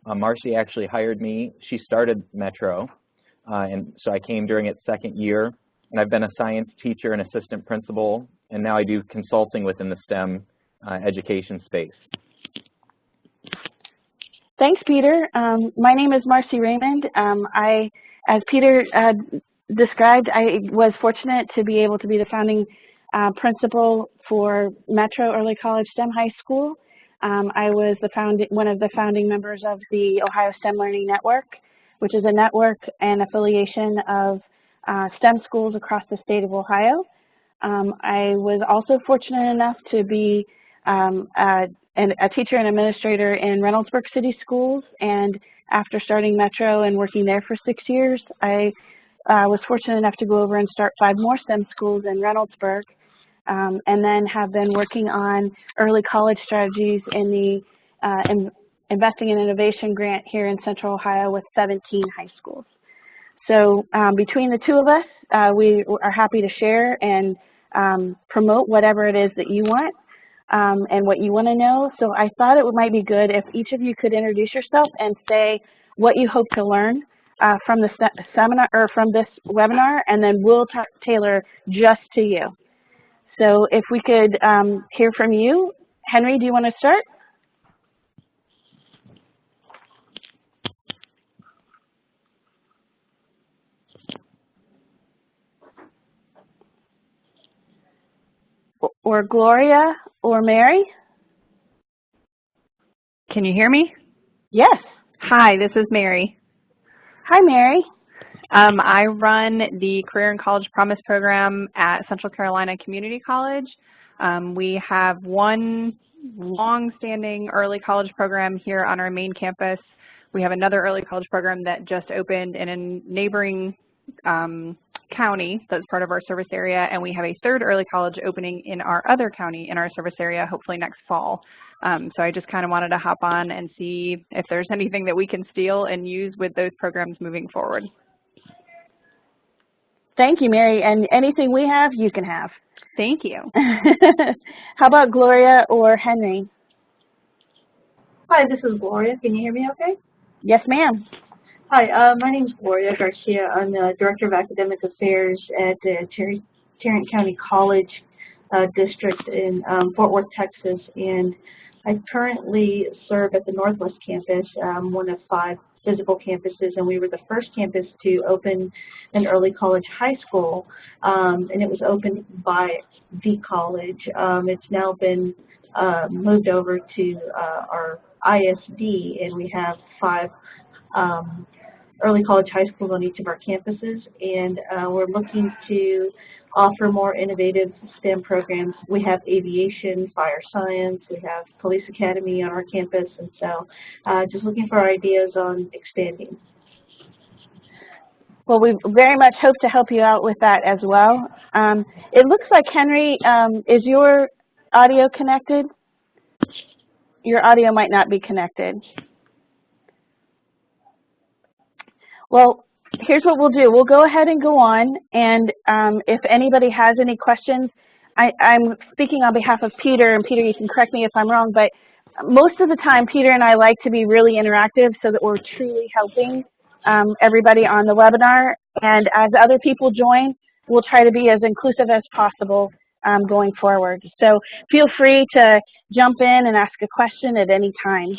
Marcy actually hired me. She started Metro, and so I came during its second year. And I've been a science teacher and assistant principal, and now I do consulting within the STEM education space. Thanks, Peter. My name is Marcy Raymond. As Peter described, I was fortunate to be able to be the founding principal for Metro Early College STEM High School. I was one of the founding members of the Ohio STEM Learning Network, which is a network and affiliation of STEM schools across the state of Ohio. I was also fortunate enough to be a teacher and administrator in Reynoldsburg City Schools, and after starting Metro and working there for 6 years, I was fortunate enough to go over and start 5 more STEM schools in Reynoldsburg, and then have been working on early college strategies in the Investing in Innovation grant here in Central Ohio with 17 high schools. So between the two of us, we are happy to share and promote whatever it is that you want and what you want to know. So I thought it might be good if each of you could introduce yourself and say what you hope to learn from the seminar or from this webinar, and then we'll tailor just to you. So if we could hear from you. Henry, do you want to start? Or Gloria or Mary? Can you hear me? Yes. Hi, this is Mary. Hi, Mary. I run the Career and College Promise program at Central Carolina Community College. We have one long-standing early college program here on our main campus. We have another early college program that just opened in a neighboring county that's part of our service area, and we have a third early college opening in our other county in our service area, hopefully next fall. So I just kind of wanted to hop on and see if there's anything that we can steal and use with those programs moving forward. Thank you, Mary. And anything we have, you can have. Thank you. How about Gloria or Henry? Hi, this is Gloria. Can you hear me okay? Yes, ma'am. Hi, my name is Gloria Garcia. I'm the Director of Academic Affairs at the Tarrant County College District in Fort Worth, Texas, and I currently serve at the Northwest Campus, one of 5 physical campuses, and we were the first campus to open an early college high school, and it was opened by the college. It's now been moved over to our ISD, and we have 5 early college high schools on each of our campuses, and we're looking to offer more innovative STEM programs. We have aviation, fire science, we have police academy on our campus, and so just looking for ideas on expanding. Well, we very much hope to help you out with that as well. It looks like, Henry, is your audio connected? Your audio might not be connected. Well, here's what we'll do. We'll go ahead and go on, and if anybody has any questions, I'm speaking on behalf of Peter, and Peter, you can correct me if I'm wrong, but most of the time, Peter and I like to be really interactive so that we're truly helping everybody on the webinar, and as other people join, we'll try to be as inclusive as possible going forward. So feel free to jump in and ask a question at any time.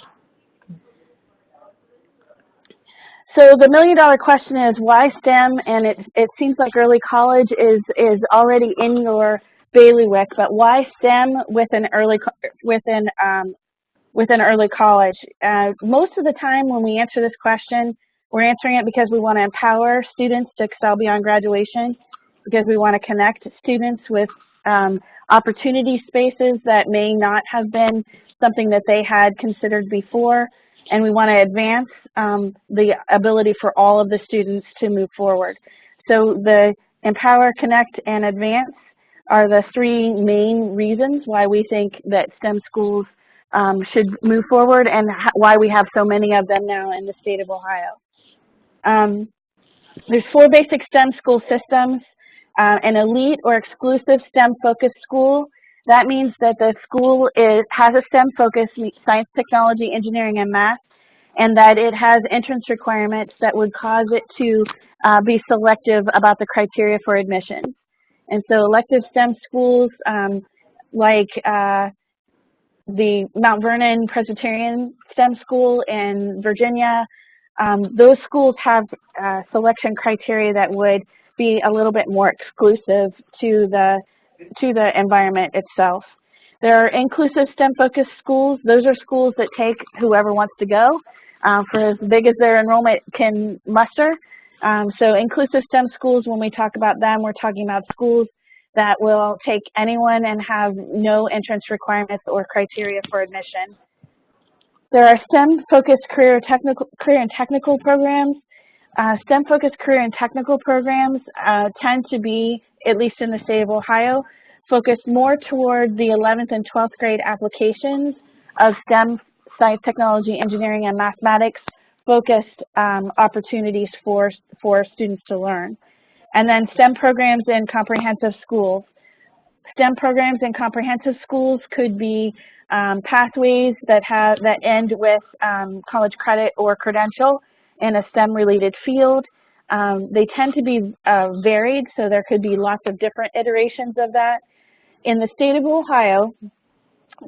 So the million-dollar question is, why STEM? And it seems like early college is already in your bailiwick, but why STEM within early college? Most of the time when we answer this question, we're answering it because we want to empower students to excel beyond graduation, because we want to connect students with opportunity spaces that may not have been something that they had considered before, and we want to advance the ability for all of the students to move forward. So the empower, connect, and advance are the 3 main reasons why we think that STEM schools should move forward, and why we have so many of them now in the state of Ohio. There's 4 basic STEM school systems. An elite or exclusive STEM-focused school. That means that the school has a STEM focus, science, technology, engineering, and math, and that it has entrance requirements that would cause it to be selective about the criteria for admission. And so elective STEM schools like the Mount Vernon Presbyterian STEM School in Virginia, those schools have selection criteria that would be a little bit more exclusive to the environment itself. There are inclusive STEM-focused schools. Those are schools that take whoever wants to go for as big as their enrollment can muster. So inclusive STEM schools, when we talk about them, we're talking about schools that will take anyone and have no entrance requirements or criteria for admission. There are STEM-focused career and technical programs. STEM-focused career and technical programs tend to be, at least in the state of Ohio, focused more toward the 11th and 12th grade applications of STEM, science, technology, engineering, and mathematics focused opportunities for students to learn. And then STEM programs in comprehensive schools. STEM programs in comprehensive schools could be pathways that end with college credit or credential in a STEM-related field. They tend to be varied, so there could be lots of different iterations of that. In the state of Ohio,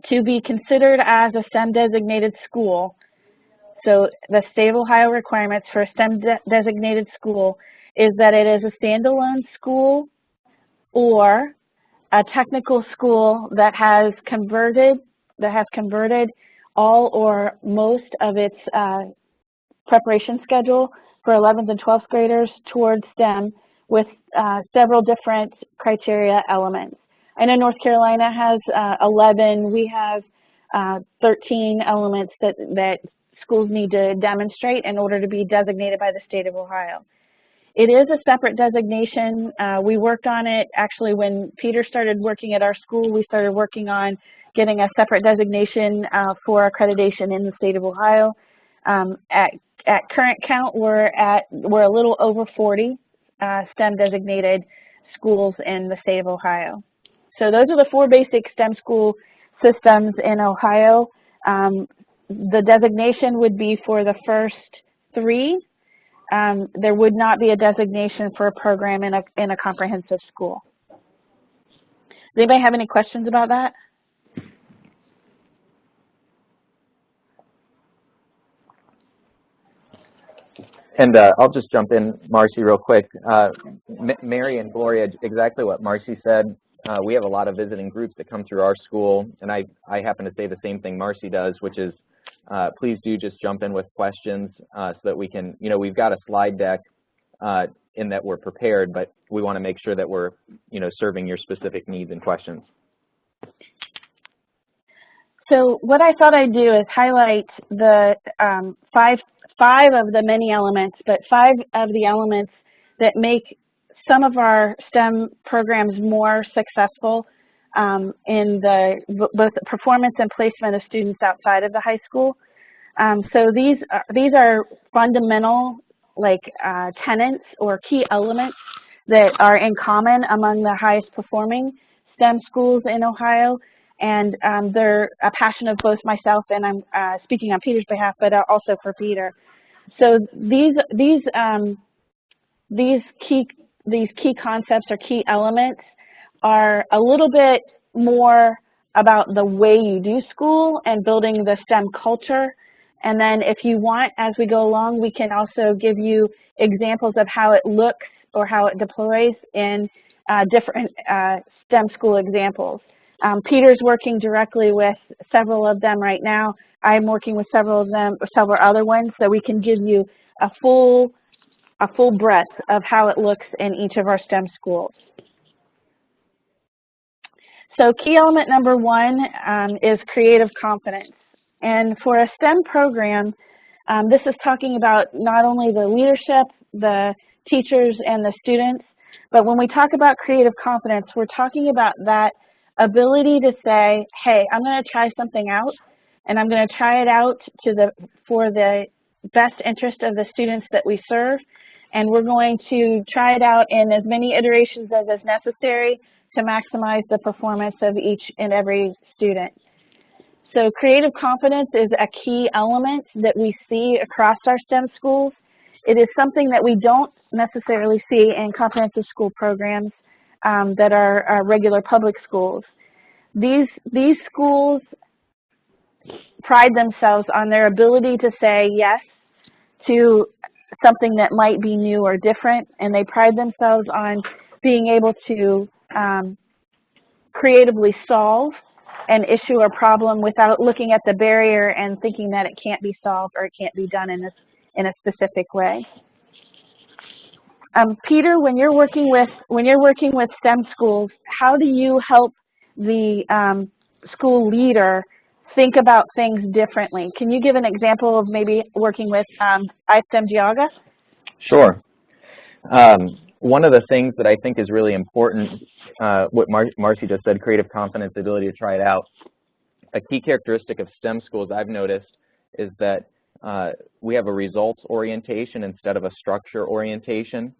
to be considered as a STEM-designated school, so the state of Ohio requirements for a STEM-designated school is that it is a standalone school or a technical school that has converted all or most of its preparation schedule for 11th and 12th graders towards STEM with several different criteria elements. I know North Carolina has 11. We have 13 elements that schools need to demonstrate in order to be designated by the state of Ohio. It is a separate designation. We worked on it actually when Peter started working at our school. We started working on getting a separate designation for accreditation in the state of Ohio. At current count, we're a little over 40 STEM designated schools in the state of Ohio. So those are the 4 basic STEM school systems in Ohio. The designation would be for the first 3. There would not be a designation for a program in a comprehensive school. Does anybody have any questions about that? And I'll just jump in, Marcy, real quick. Mary and Gloria, exactly what Marcy said. We have a lot of visiting groups that come through our school, and I happen to say the same thing Marcy does, which is please do just jump in with questions so that we can, we've got a slide deck in that we're prepared, but we want to make sure that we're, serving your specific needs and questions. So what I thought I'd do is highlight the five of the many elements, but 5 of the elements that make some of our STEM programs more successful in both the performance and placement of students outside of the high school. So these are fundamental tenets or key elements that are in common among the highest performing STEM schools in Ohio, and they're a passion of both myself and I'm speaking on Peter's behalf, but also for Peter. So these key concepts or key elements are a little bit more about the way you do school and building the STEM culture. And then if you want, as we go along, we can also give you examples of how it looks or how it deploys in different STEM school examples. Peter's working directly with several of them right now. I'm working with several other ones, so we can give you a full breadth of how it looks in each of our STEM schools. So key element number 1 is creative confidence. And for a STEM program, this is talking about not only the leadership, the teachers, and the students, but when we talk about creative confidence, we're talking about that ability to say, hey, I'm going to try something out, and I'm going to try it out for the best interest of the students that we serve, and we're going to try it out in as many iterations as is necessary to maximize the performance of each and every student. So creative confidence is a key element that we see across our STEM schools. It is something that we don't necessarily see in comprehensive school programs that are regular public schools. These schools pride themselves on their ability to say yes to something that might be new or different, and they pride themselves on being able to creatively solve an issue or problem without looking at the barrier and thinking that it can't be solved or it can't be done in a specific way. Peter, when you're working with STEM schools, how do you help the school leader think about things differently? Can you give an example of maybe working with iSTEM Geauga? Sure. One of the things that I think is really important, what Marcy just said, creative confidence, the ability to try it out. A key characteristic of STEM schools I've noticed is that we have a results orientation instead of a structure orientation.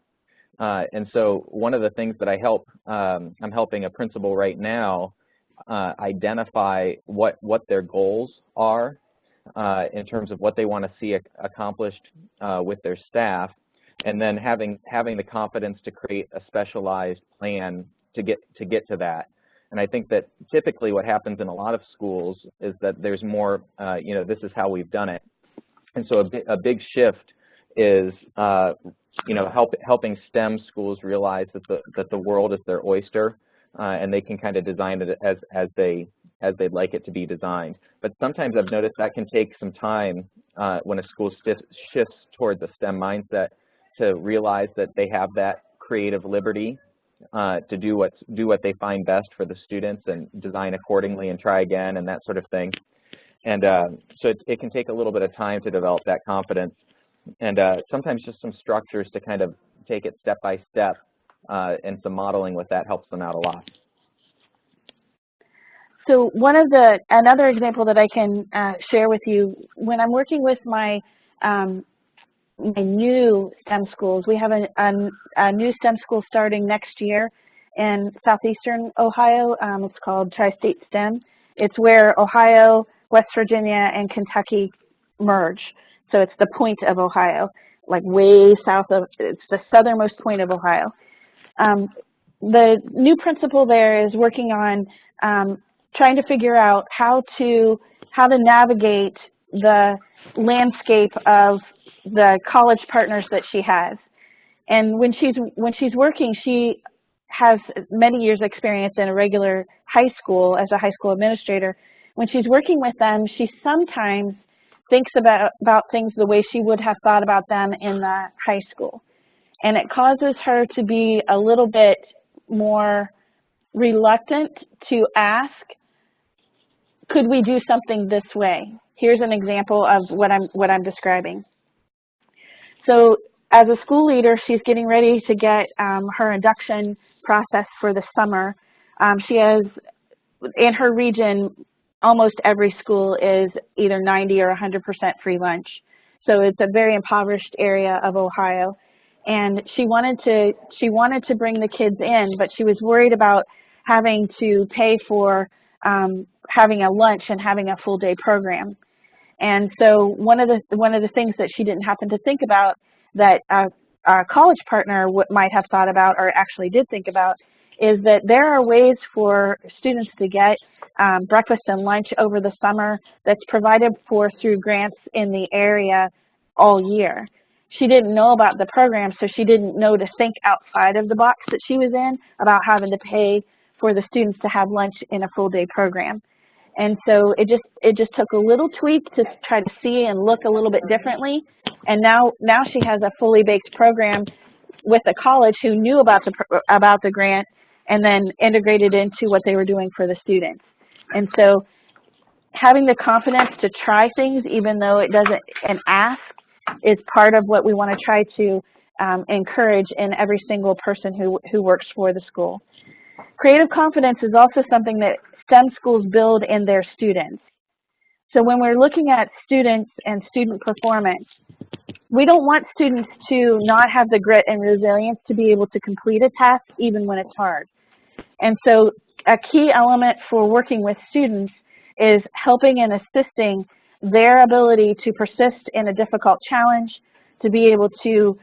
And so one of the things that I'm helping a principal right now identify what their goals are in terms of what they want to see accomplished with their staff, and then having the confidence to create a specialized plan to get to that. And I think that typically what happens in a lot of schools is that there's more, this is how we've done it. And so a big shift is, helping STEM schools realize that the world is their oyster, and they can kind of design it as they'd like it to be designed. But sometimes I've noticed that can take some time when a school shifts towards a STEM mindset to realize that they have that creative liberty to do what they find best for the students and design accordingly and try again and that sort of thing. And so it can take a little bit of time to develop that confidence, and sometimes just some structures to kind of take it step by step, and some modeling with that helps them out a lot. So another example that I can share with you, when I'm working with my new STEM schools, we have a new STEM school starting next year in southeastern Ohio. It's called Tri-State STEM. It's where Ohio, West Virginia, and Kentucky merge. So it's the point of Ohio, like way south of, it's the southernmost point of Ohio. The new principal there is working on trying to figure out how to navigate the landscape of the college partners that she has. And when she's working, she has many years experience in a regular high school as a high school administrator. When she's working with them, she sometimes thinks about things the way she would have thought about them in the high school. And it causes her to be a little bit more reluctant to ask, could we do something this way? Here's an example of what I'm describing. So as a school leader, she's getting ready to get her induction process for the summer. She has, in her region, almost every school is either 90 or 100% free lunch. So it's a very impoverished area of Ohio. And she wanted to bring the kids in, but she was worried about having to pay for having a lunch and having a full day program. And so one of the things that she didn't happen to think about that a college partner might have thought about or actually did think about is that there are ways for students to get breakfast and lunch over the summer that's provided for through grants in the area all year. She didn't know about the program, so she didn't know to think outside of the box that she was in about having to pay for the students to have lunch in a full day program. And so it just took a little tweak to try to see and look a little bit differently. And now she has a fully baked program with a college who knew about the grant and then integrated into what they were doing for the students. And so having the confidence to try things even though it doesn't, and ask, is part of what we want to try to encourage in every single person who works for the school. Creative confidence is also something that STEM schools build in their students. So when we're looking at students and student performance, we don't want students to not have the grit and resilience to be able to complete a task even when it's hard. And so a key element for working with students is helping and assisting their ability to persist in a difficult challenge, to be able to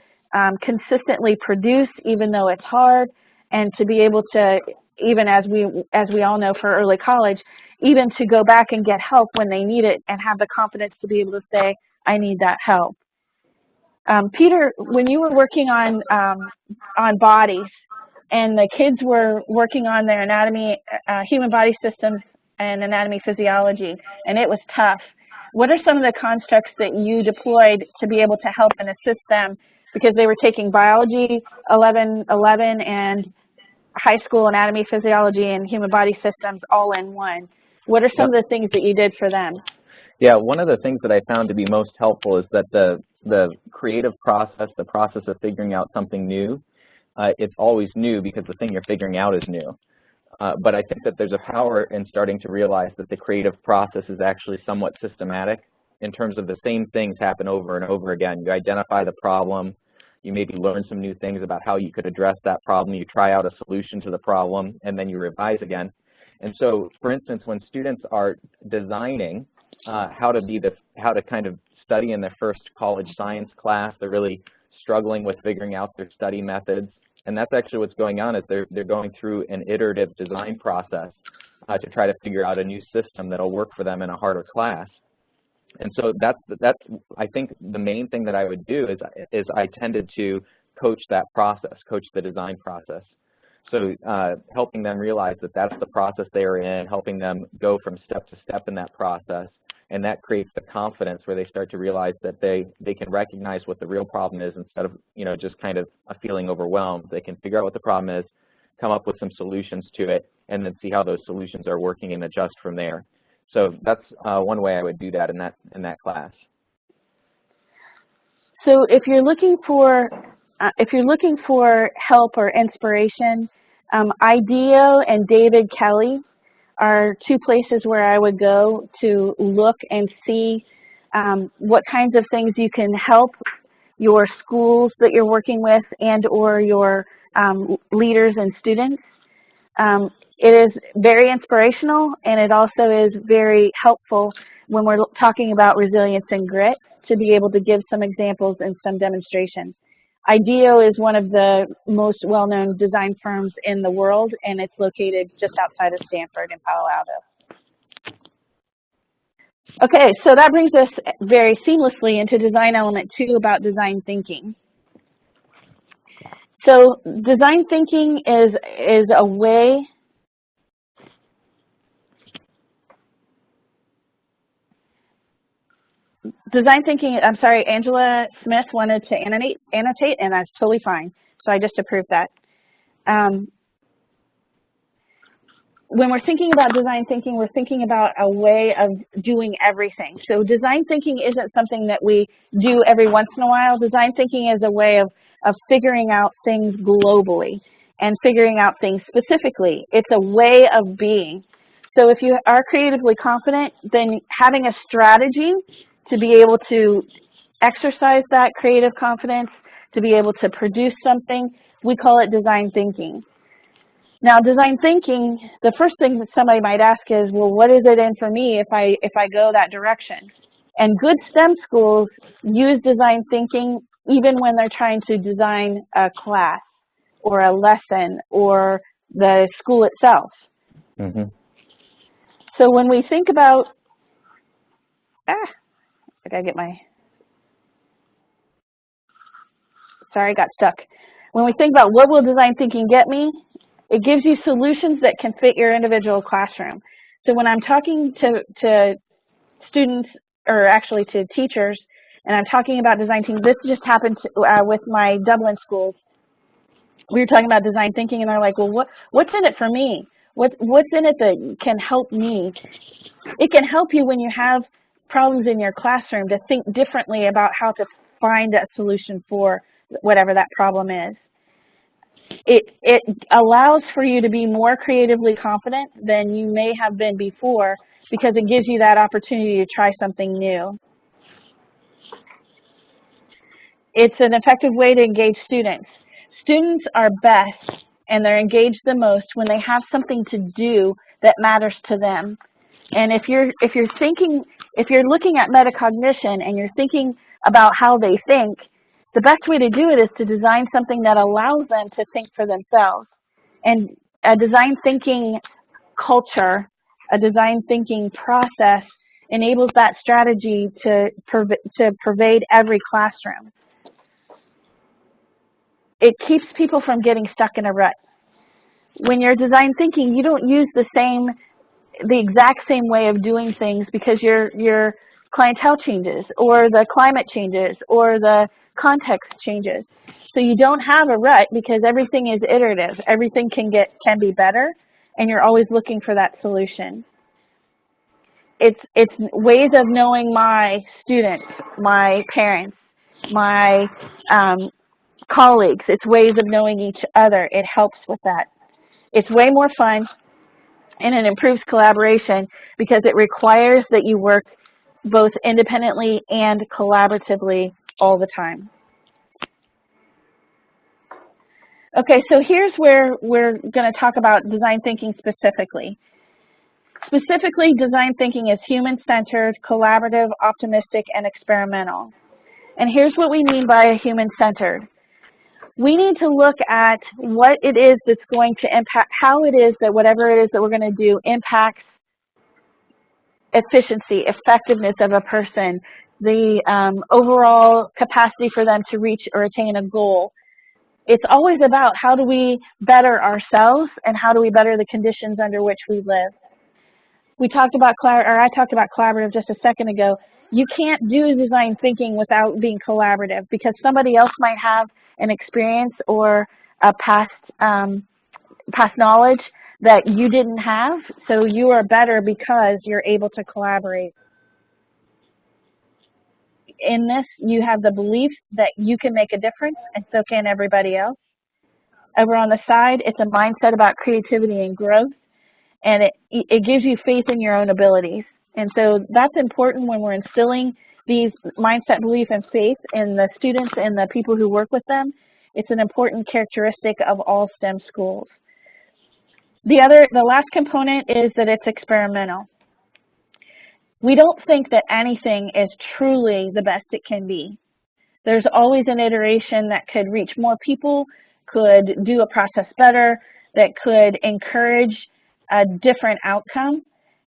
consistently produce even though it's hard, and to be able to, even as we all know for early college, even to go back and get help when they need it and have the confidence to be able to say, I need that help. Peter, when you were working on bodies and the kids were working on their anatomy, human body systems and anatomy physiology, and it was tough, what are some of the constructs that you deployed to be able to help and assist them? Because they were taking biology 1111 and high school anatomy, physiology, and human body systems all in one. What are some of the things that you did for them? Yeah, one of the things that I found to be most helpful is that the creative process, the process of figuring out something new, it's always new because the thing you're figuring out is new. But I think that there's a power in starting to realize that the creative process is actually somewhat systematic in terms of the same things happen over and over again. You identify the problem, you maybe learn some new things about how you could address that problem, you try out a solution to the problem, and then you revise again. And so, for instance, when students are designing how to kind of study in their first college science class, they're really struggling with figuring out their study methods. And that's actually what's going on, is they're going through an iterative design process to try to figure out a new system that'll work for them in a harder class. And so that's I think the main thing that I would do is I tended to coach that process, coach the design process. So helping them realize that that's the process they are in, helping them go from step to step in that process, and that creates the confidence where they start to realize that they can recognize what the real problem is instead of, you know, just kind of feeling overwhelmed. They can figure out what the problem is, come up with some solutions to it, and then see how those solutions are working and adjust from there. So that's one way I would do that in that class. So if you're looking for help or inspiration, IDEO and David Kelly are two places where I would go to look and see what kinds of things you can help your schools that you're working with and or your leaders and students. It is very inspirational, and it also is very helpful when we're talking about resilience and grit to be able to give some examples and some demonstrations. IDEO is one of the most well-known design firms in the world, and it's located just outside of Stanford in Palo Alto. Okay, so that brings us very seamlessly into design element 2 about design thinking. So design thinking is a way design thinking, I'm sorry, Angela Smith wanted to annotate, and that's totally fine. So I just approved that. When we're thinking about design thinking, we're thinking about a way of doing everything. So design thinking isn't something that we do every once in a while. Design thinking is a way of figuring out things globally and figuring out things specifically. It's a way of being. So if you are creatively confident, then having a strategy to be able to exercise that creative confidence, to be able to produce something, we call it design thinking. Now, design thinking, the first thing that somebody might ask is, well, what is it in for me if I go that direction? And good STEM schools use design thinking even when they're trying to design a class or a lesson or the school itself. Mm-hmm. So when we think about, I gotta get my, sorry, I got stuck. When we think about what will design thinking get me, it gives you solutions that can fit your individual classroom. So when I'm talking to students, or actually to teachers, and I'm talking about design thinking, this just happened with my Dublin schools. We were talking about design thinking, and they're like, well, what's in it for me? What's in it that can help me? It can help you when you have problems in your classroom to think differently about how to find a solution for whatever that problem is. It allows for you to be more creatively confident than you may have been before because it gives you that opportunity to try something new. It's an effective way to engage students. Students are best and they're engaged the most when they have something to do that matters to them. And if you're looking at metacognition and you're thinking about how they think, the best way to do it is to design something that allows them to think for themselves. And a design thinking culture, a design thinking process enables that strategy to pervade every classroom. It keeps people from getting stuck in a rut. When you're design thinking, you don't use the exact same way of doing things because your clientele changes, or the climate changes, or the context changes. So you don't have a rut because everything is iterative. Everything can be better, and you're always looking for that solution. It's ways of knowing my students, my parents, my colleagues. It's ways of knowing each other. It helps with that. It's way more fun, and it improves collaboration because it requires that you work both independently and collaboratively all the time. Okay, so here's where we're going to talk about design thinking specifically. Specifically, design thinking is human-centered, collaborative, optimistic, and experimental. And here's what we mean by human-centered. We need to look at what it is that's going to impact, how it is that whatever it is that we're going to do impacts efficiency, effectiveness of a person, the overall capacity for them to reach or attain a goal. It's always about how do we better ourselves and how do we better the conditions under which we live. I talked about collaborative just a second ago. You can't do design thinking without being collaborative because somebody else might have an experience or a past knowledge that you didn't have, so you are better because you're able to collaborate. In this, you have the belief that you can make a difference, and so can everybody else. Over on the side, it's a mindset about creativity and growth, and it gives you faith in your own abilities. And so that's important when we're instilling these mindset, belief, and faith in the students and the people who work with them. It's an important characteristic of all STEM schools. The last component is that it's experimental. We don't think that anything is truly the best it can be. There's always an iteration that could reach more people, could do a process better, that could encourage a different outcome.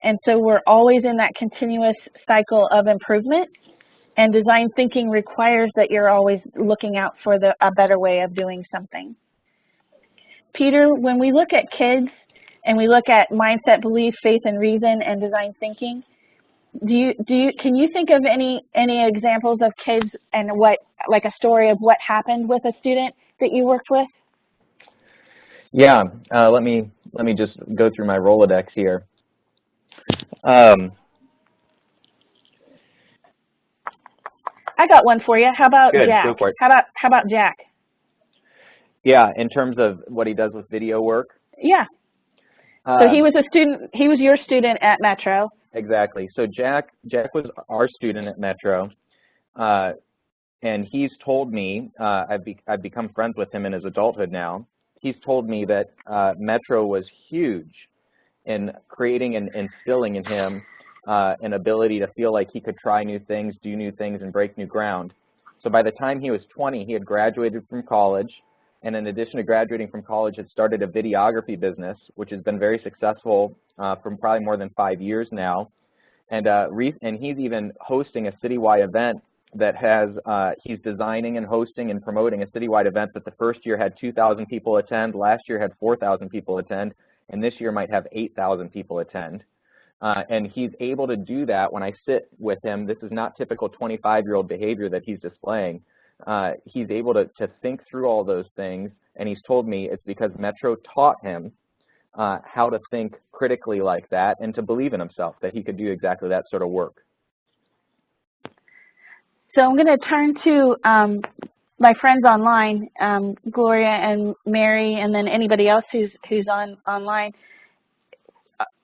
And so we're always in that continuous cycle of improvement. And design thinking requires that you're always looking out for a better way of doing something. Peter, when we look at kids and we look at mindset, belief, faith, and reason and design thinking, can you think of any examples of kids and like a story of what happened with a student that you worked with? Yeah, let me just go through my Rolodex here. I got one for you. How about Good, Jack? go for it. How about Jack? Yeah, in terms of what he does with video work. Yeah. So he was a student. He was your student at Metro. Exactly. So Jack was our student at Metro, and he's told me I've become friends with him in his adulthood now. He's told me that Metro was huge in creating and instilling in him an ability to feel like he could try new things, do new things, and break new ground. So by the time he was 20, he had graduated from college, and in addition to graduating from college, had started a videography business, which has been very successful for probably more than 5 years now. And he's even hosting a citywide event that has, he's designing and hosting and promoting a citywide event that the first year had 2,000 people attend, last year had 4,000 people attend, and this year might have 8,000 people attend. And he's able to do that when I sit with him. This is not typical 25-year-old behavior that he's displaying. He's able to think through all those things, and he's told me it's because Metro taught him how to think critically like that and to believe in himself that he could do exactly that sort of work. So I'm going to turn to my friends online, Gloria and Mary, and then anybody else who's online.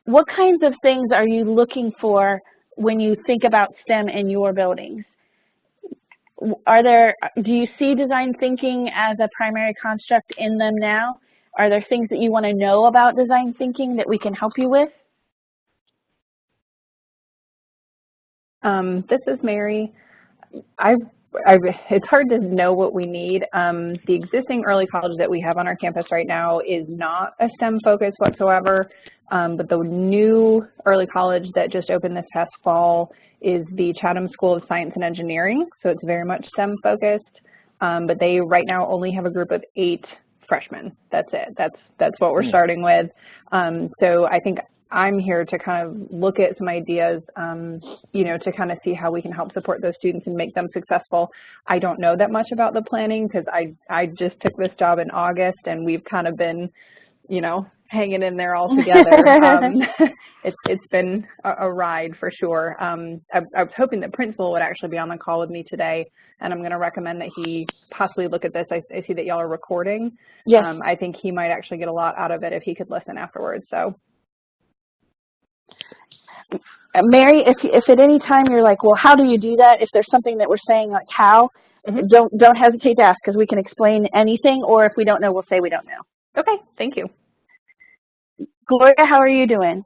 What kinds of things are you looking for when you think about STEM in your buildings? Do you see design thinking as a primary construct in them now? Are there things that you want to know about design thinking that we can help you with? This is Mary. It's hard to know what we need. The existing early college that we have on our campus right now is not a STEM focus whatsoever, but the new early college that just opened this past fall is the Chatham School of Science and Engineering, so it's very much STEM focused, but they right now only have a group of 8 freshmen. That's it. That's what we're starting with. So I think I'm here to kind of look at some ideas, you know, to kind of see how we can help support those students and make them successful. I don't know that much about the planning because I just took this job in August and we've kind of been, you know, hanging in there all together. It's been a ride for sure. I was hoping the principal would actually be on the call with me today, and I'm going to recommend that he possibly look at this. I see that y'all are recording. Yes. I think he might actually get a lot out of it if he could listen afterwards. So. Mary, if at any time you're like, well, how do you do that? If there's something that we're saying like how, don't hesitate to ask because we can explain anything, or if we don't know, we'll say we don't know. Okay, thank you. Gloria, how are you doing?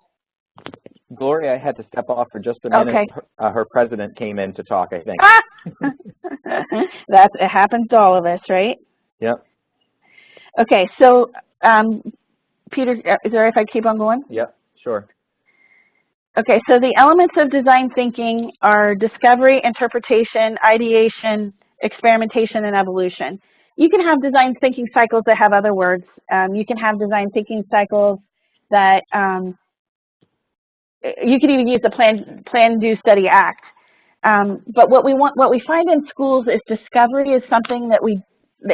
Gloria had to step off for just a minute. Okay. Her president came in to talk, I think. It happens to all of us, right? Yep. Okay, so Peter, is it all right if I keep on going? Yep, sure. Okay, so the elements of design thinking are discovery, interpretation, ideation, experimentation, and evolution. You can have design thinking cycles that have other words. You can have design thinking cycles that you could even use the plan, do, study, act. But what we find in schools is discovery is something that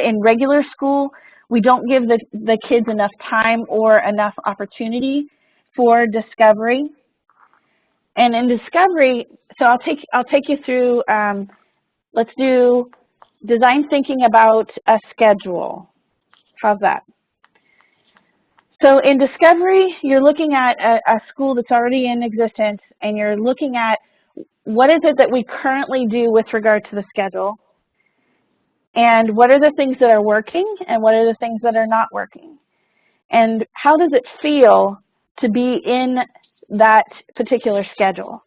in regular school, we don't give the kids enough time or enough opportunity for discovery. And in discovery, so I'll take you through, let's do design thinking about a schedule. How's that? So in discovery, you're looking at a school that's already in existence, and you're looking at what is it that we currently do with regard to the schedule, and what are the things that are working, and what are the things that are not working, and how does it feel to be in that particular schedule.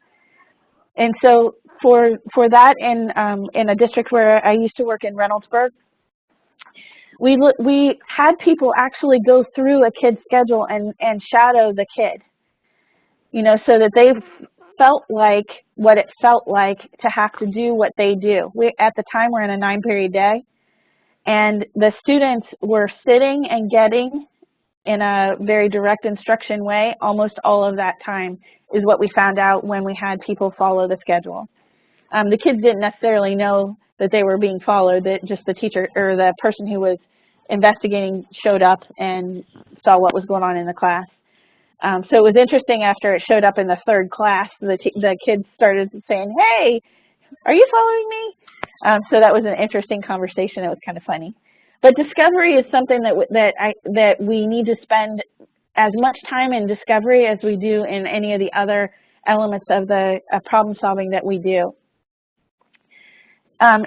And so for that, in a district where I used to work in Reynoldsburg, we had people actually go through a kid's schedule and shadow the kid, you know, so that they felt like what it felt like to have to do what they do. At the time, we're in a 9-period day, and the students were sitting and getting in a very direct instruction way almost all of that time is what we found out when we had people follow the schedule. The kids didn't necessarily know that they were being followed, that just the teacher or the person who was investigating showed up and saw what was going on in the class. So it was interesting after it showed up in the 3rd class, the kids started saying, hey, are you following me? So that was an interesting conversation. It was kind of funny. But discovery is something that we need to spend as much time in discovery as we do in any of the other elements of the problem solving that we do.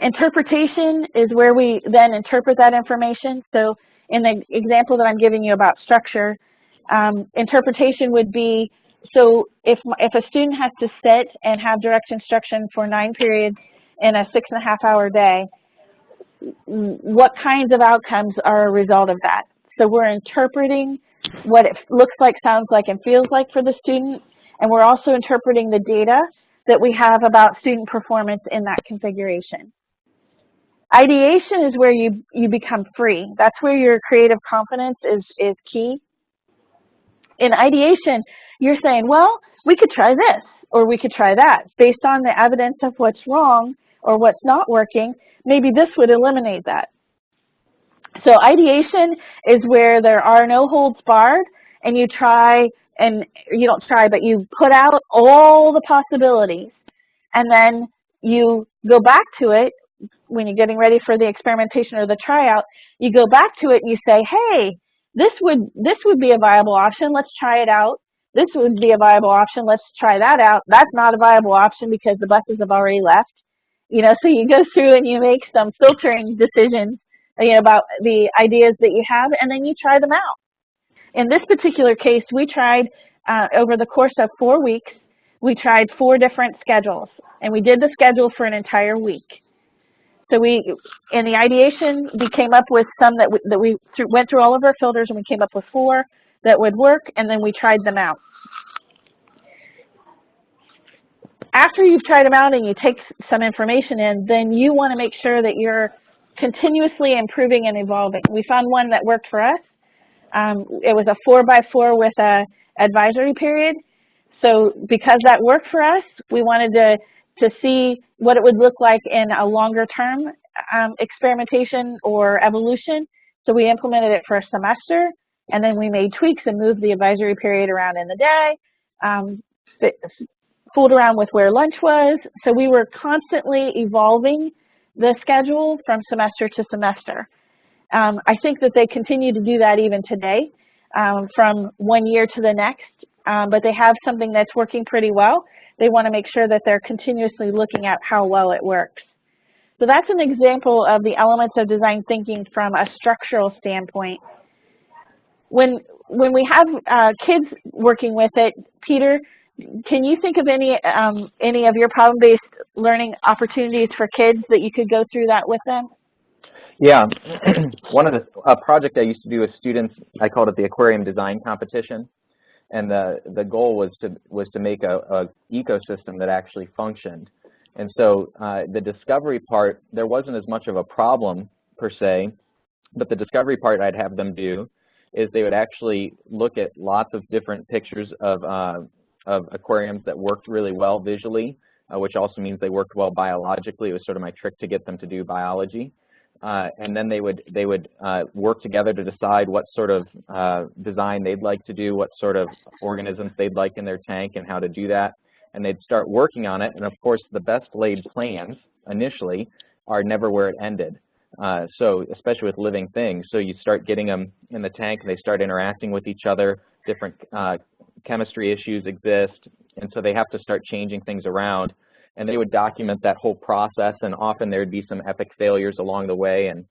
Interpretation is where we then interpret that information. So in the example that I'm giving you about structure, interpretation would be, so if a student has to sit and have direct instruction for 9 periods in a 6.5-hour day, what kinds of outcomes are a result of that? So we're interpreting what it looks like, sounds like, and feels like for the student, and we're also interpreting the data that we have about student performance in that configuration. Ideation is where you become free. That's where your creative confidence is key. In ideation, you're saying, well, we could try this, or we could try that. Based on the evidence of what's wrong or what's not working, maybe this would eliminate that. So ideation is where there are no holds barred, and you try, and you don't try, but you put out all the possibilities, and then you go back to it when you're getting ready for the experimentation or the tryout. You go back to it and you say, hey, this would be a viable option, let's try it out. This would be a viable option, let's try that out. That's not a viable option because the buses have already left. You know, so you go through and you make some filtering decisions, you know, about the ideas that you have, and then you try them out. In this particular case, we tried over the course of 4 weeks, we tried 4 different schedules, and we did the schedule for an entire week. So in the ideation, we came up with some that we went through all of our filters, and we came up with 4 that would work, and then we tried them out. After you've tried them out and you take some information in, then you want to make sure that you're continuously improving and evolving. We found one that worked for us. It was a 4x4 with a advisory period. So because that worked for us, we wanted to see what it would look like in a longer term experimentation or evolution. So we implemented it for a semester, and then we made tweaks and moved the advisory period around in the day, fooled around with where lunch was. So we were constantly evolving the schedule from semester to semester. I think that they continue to do that even today, from one year to the next, but they have something that's working pretty well. They want to make sure that they're continuously looking at how well it works. So that's an example of the elements of design thinking from a structural standpoint. When we have kids working with it, Peter, can you think of any of your problem-based learning opportunities for kids that you could go through that with them? Yeah, a project I used to do with students, I called it the aquarium design competition, and the goal was to make a ecosystem that actually functioned. And so the discovery part, there wasn't as much of a problem per se, but the discovery part I'd have them do is they would actually look at lots of different pictures of aquariums that worked really well visually, which also means they worked well biologically. It was sort of my trick to get them to do biology. And then they would work together to decide what sort of design they'd like to do, what sort of organisms they'd like in their tank, and how to do that. And they'd start working on it. And of course, the best laid plans initially are never where it ended. So especially with living things. So you start getting them in the tank, and they start interacting with each other. Different chemistry issues exist, and so they have to start changing things around. And they would document that whole process, and often there would be some epic failures along the way, and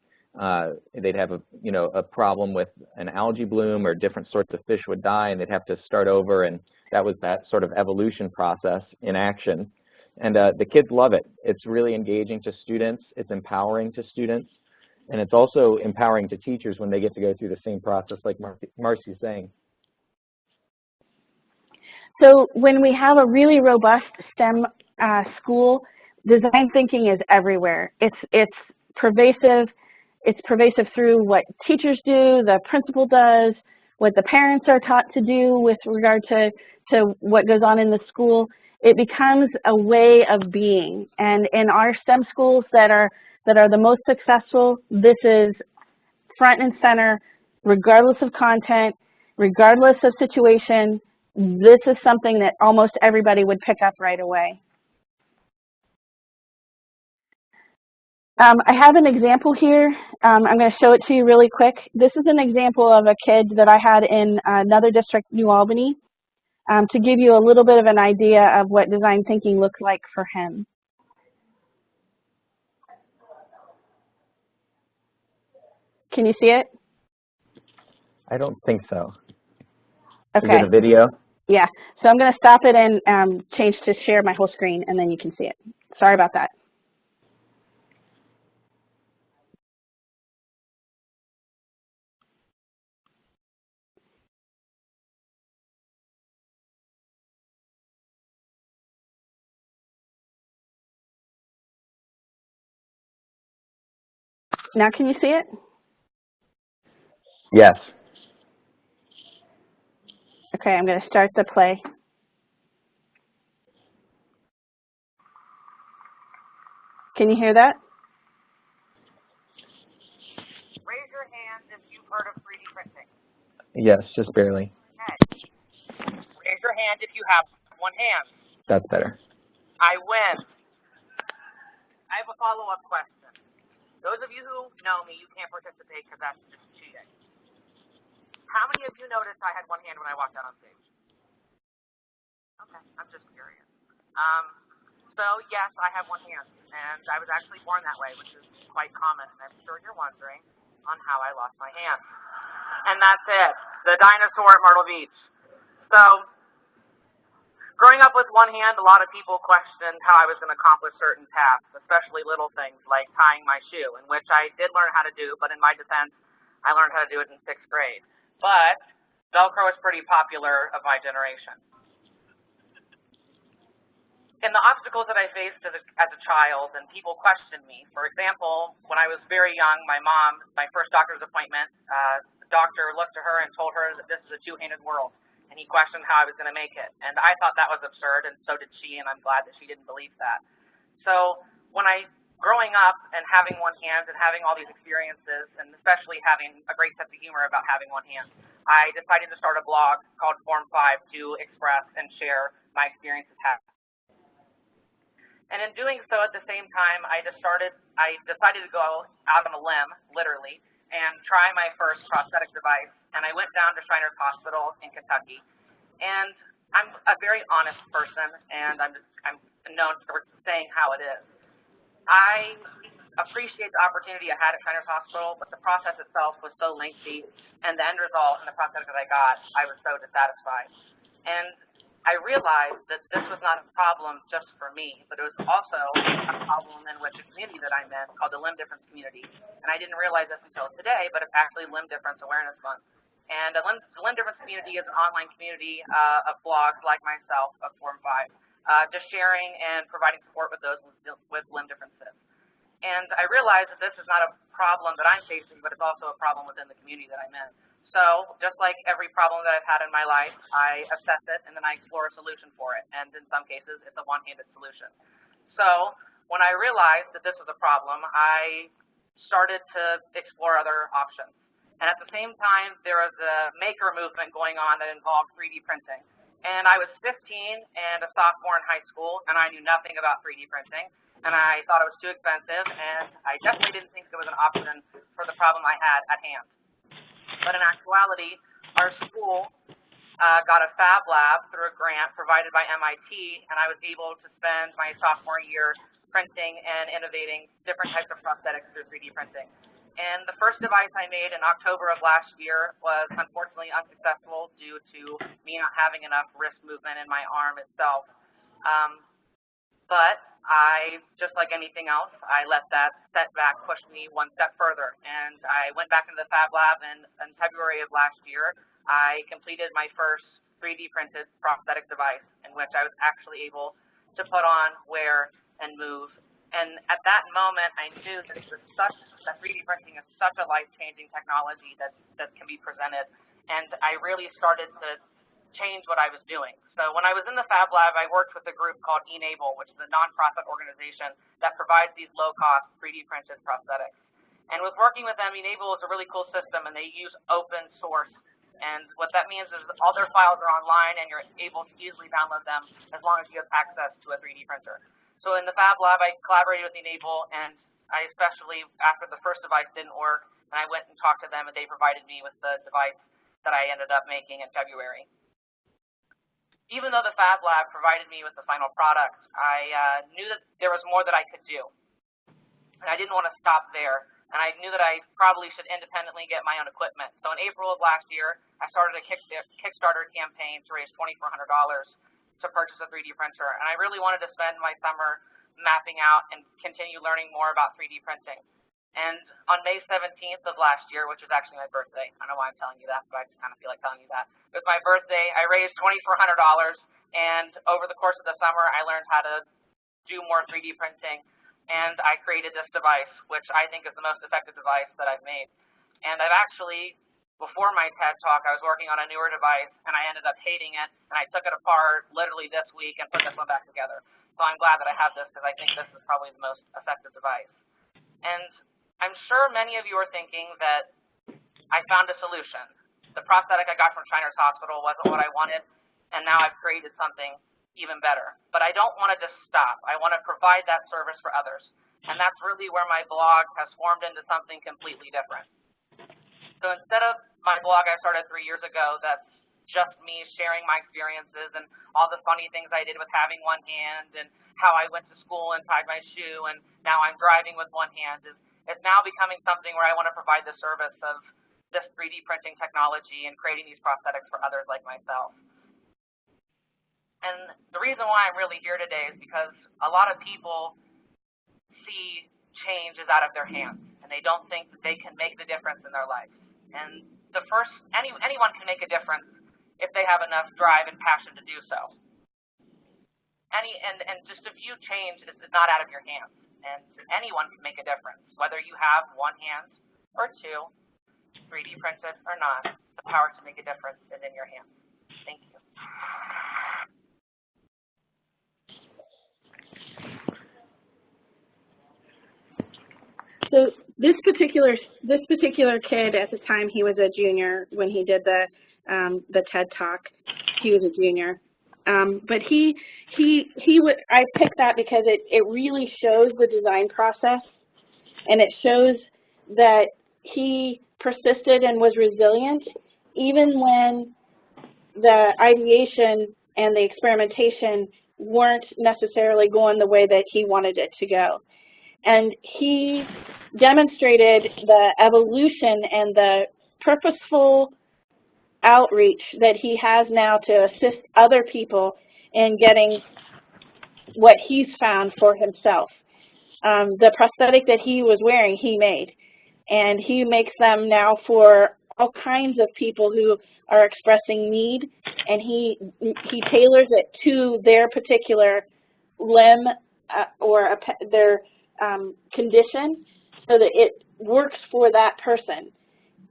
they'd have a problem with an algae bloom, or different sorts of fish would die, and they'd have to start over. And that was that sort of evolution process in action. And the kids love it. It's really engaging to students. It's empowering to students. And it's also empowering to teachers when they get to go through the same process like Marcy's saying. So when we have a really robust STEM school, design thinking is everywhere. It's pervasive. It's pervasive through what teachers do, the principal does, what the parents are taught to do with regard to what goes on in the school. It becomes a way of being. And in our STEM schools that are the most successful, this is front and center, regardless of content, regardless of situation. This is something that almost everybody would pick up right away. I have an example here. I'm going to show it to you really quick. This is an example of a kid that I had in another district, New Albany, to give you a little bit of an idea of what design thinking looks like for him. Can you see it? I don't think so. Okay. Is it a video? Yeah. So I'm going to stop it and change to share my whole screen, and then you can see it. Sorry about that. Now can you see it? Yes. Okay, I'm going to start the play. Can you hear that? Raise your hand if you've heard of 3D printing. Yes, just barely. Okay. Raise your hand if you have one hand. That's better. I win. I have a follow-up question. Those of you who know me, you can't participate because that's just cheating. How many of you noticed I had one hand when I walked out on stage? Okay, I'm just curious. So yes, I have one hand, and I was actually born that way, which is quite common, and I'm sure you're wondering on how I lost my hand. And that's it, the dinosaur at Myrtle Beach. So Growing up with one hand, a lot of people questioned how I was going to accomplish certain tasks, especially little things like tying my shoe, in which I did learn how to do, but in my defense, I learned how to do it in 6th grade. But Velcro is pretty popular of my generation. In the obstacles that I faced as a child, and people questioned me. For example, when I was very young, my mom, my first doctor's appointment, the doctor looked at her and told her that this is a two-handed world, and he questioned how I was going to make it. And I thought that was absurd, and so did she, and I'm glad that she didn't believe that. So when growing up and having one hand and having all these experiences, and especially having a great sense of humor about having one hand, I decided to start a blog called Form 5 to express and share my experiences. And in doing so, at the same time, I decided to go out on a limb, literally, and try my first prosthetic device. And I went down to Shriners Hospital in Kentucky. And I'm a very honest person, and I'm known for saying how it is. I appreciate the opportunity I had at Shriners Hospital, but the process itself was so lengthy, and the end result and the prosthetic that I got, I was so dissatisfied. And I realized that this was not a problem just for me, but it was also a problem in which a community that I'm in called the Limb Difference community. And I didn't realize this until today, but it's actually Limb Difference Awareness Month. And the Limb Difference community is an online community of blogs like myself, of Form 5, just sharing and providing support with those with limb differences. And I realized that this is not a problem that I'm facing, but it's also a problem within the community that I'm in. So just like every problem that I've had in my life, I assess it and then I explore a solution for it. And in some cases, it's a one-handed solution. So when I realized that this was a problem, I started to explore other options. And at the same time, there was a maker movement going on that involved 3D printing. And I was 15 and a sophomore in high school, and I knew nothing about 3D printing. And I thought it was too expensive, and I definitely didn't think it was an option for the problem I had at hand. But in actuality, our school got a fab lab through a grant provided by MIT, and I was able to spend my sophomore year printing and innovating different types of prosthetics through 3D printing. And the first device I made in October of last year was unfortunately unsuccessful due to me not having enough wrist movement in my arm itself. But just like anything else, I let that setback push me one step further. And I went back into the fab lab, and in February of last year, I completed my first 3D printed prosthetic device in which I was actually able to put on, wear, and move. And at that moment, I knew that that 3D printing is such a life-changing technology that can be presented. And I really started to change what I was doing. So when I was in the Fab Lab, I worked with a group called Enable, which is a nonprofit organization that provides these low-cost 3D printed prosthetics. And with working with them, Enable is a really cool system, and they use open source. And what that means is all their files are online, and you're able to easily download them as long as you have access to a 3D printer. So in the Fab Lab, I collaborated with Enable, and I especially, after the first device didn't work, and I went and talked to them, and they provided me with the device that I ended up making in February. Even though the Fab Lab provided me with the final product, I knew that there was more that I could do. And I didn't want to stop there. And I knew that I probably should independently get my own equipment. So in April of last year, I started a Kickstarter campaign to raise $2,400 to purchase a 3D printer. And I really wanted to spend my summer mapping out and continue learning more about 3D printing. And on May 17th of last year, which is actually my birthday, I don't know why I'm telling you that, but I just kind of feel like telling you that. It was my birthday. I raised $2,400, and over the course of the summer, I learned how to do more 3D printing, and I created this device, which I think is the most effective device that I've made. And I've actually, before my TED Talk, I was working on a newer device, and I ended up hating it, and I took it apart literally this week and put this one back together. So I'm glad that I have this, because I think this is probably the most effective device. And I'm sure many of you are thinking that I found a solution. The prosthetic I got from Shriners Hospital wasn't what I wanted, and now I've created something even better. But I don't want to just stop. I want to provide that service for others. And that's really where my blog has formed into something completely different. So instead of my blog I started 3 years ago, that's just me sharing my experiences and all the funny things I did with having one hand and how I went to school and tied my shoe and now I'm driving with one hand, it's now becoming something where I want to provide the service of this 3D printing technology and creating these prosthetics for others like myself. And the reason why I'm really here today is because a lot of people see change is out of their hands, and they don't think that they can make the difference in their life. And anyone can make a difference if they have enough drive and passion to do so. And just to view change is not out of your hands, and anyone can make a difference, whether you have one hand or two, 3D printed or not. The power to make a difference is in your hands. Thank you. So this particular kid, at the time he was a junior when he did the TED Talk, he was a junior. But I picked that because it really shows the design process, and it shows that he persisted and was resilient even when the ideation and the experimentation weren't necessarily going the way that he wanted it to go. And he demonstrated the evolution and the purposeful outreach that he has now to assist other people in getting what he's found for himself. The prosthetic that he was wearing, he made. And he makes them now for all kinds of people who are expressing need, and he tailors it to their particular limb or their condition so that it works for that person.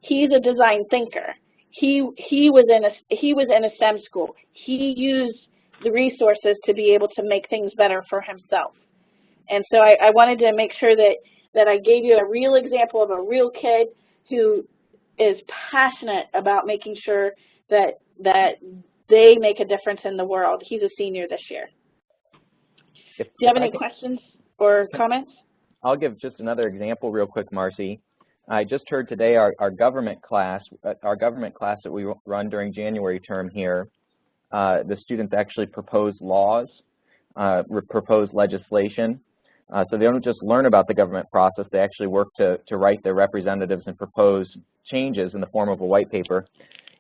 He's a design thinker. He was in a STEM school. He used the resources to be able to make things better for himself. And so I wanted to make sure that I gave you a real example of a real kid who is passionate about making sure that they make a difference in the world. He's a senior this year. Do you have any questions or comments? I'll give just another example real quick, Marcy. I just heard today our government class that we run during January term here, the students actually propose laws, propose legislation. So they don't just learn about the government process, they actually work to write their representatives and propose changes in the form of a white paper.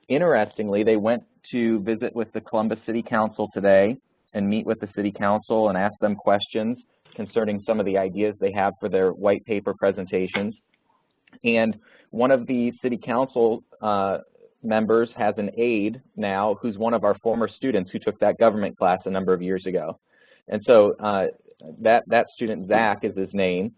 Interestingly, they went to visit with the Columbus City Council today and meet with the City Council and ask them questions concerning some of the ideas they have for their white paper presentations. And one of the City Council members has an aide now who's one of our former students who took that government class a number of years ago. And so that student, Zach is his name,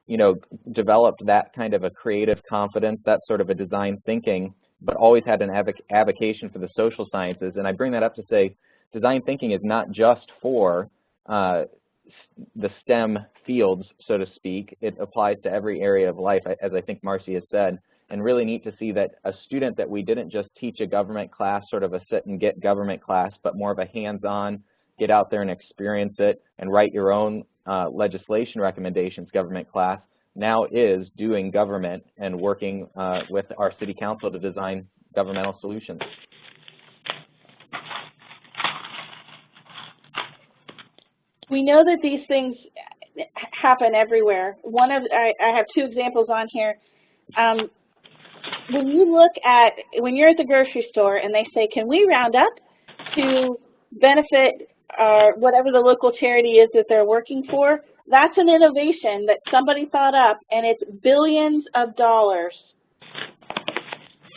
you know, developed that kind of a creative confidence, that sort of a design thinking, but always had an avocation for the social sciences. And I bring that up to say design thinking is not just for the STEM fields, so to speak. It applies to every area of life, as I think Marcy has said, and really neat to see that a student that we didn't just teach a government class, sort of a sit and get government class, but more of a hands-on, get out there and experience it and write your own legislation recommendations government class, now is doing government and working with our City Council to design governmental solutions. We know that these things happen everywhere. I have two examples on here. When you're at the grocery store and they say, can we round up to benefit whatever the local charity is that they're working for, that's an innovation that somebody thought up, and it's billions of dollars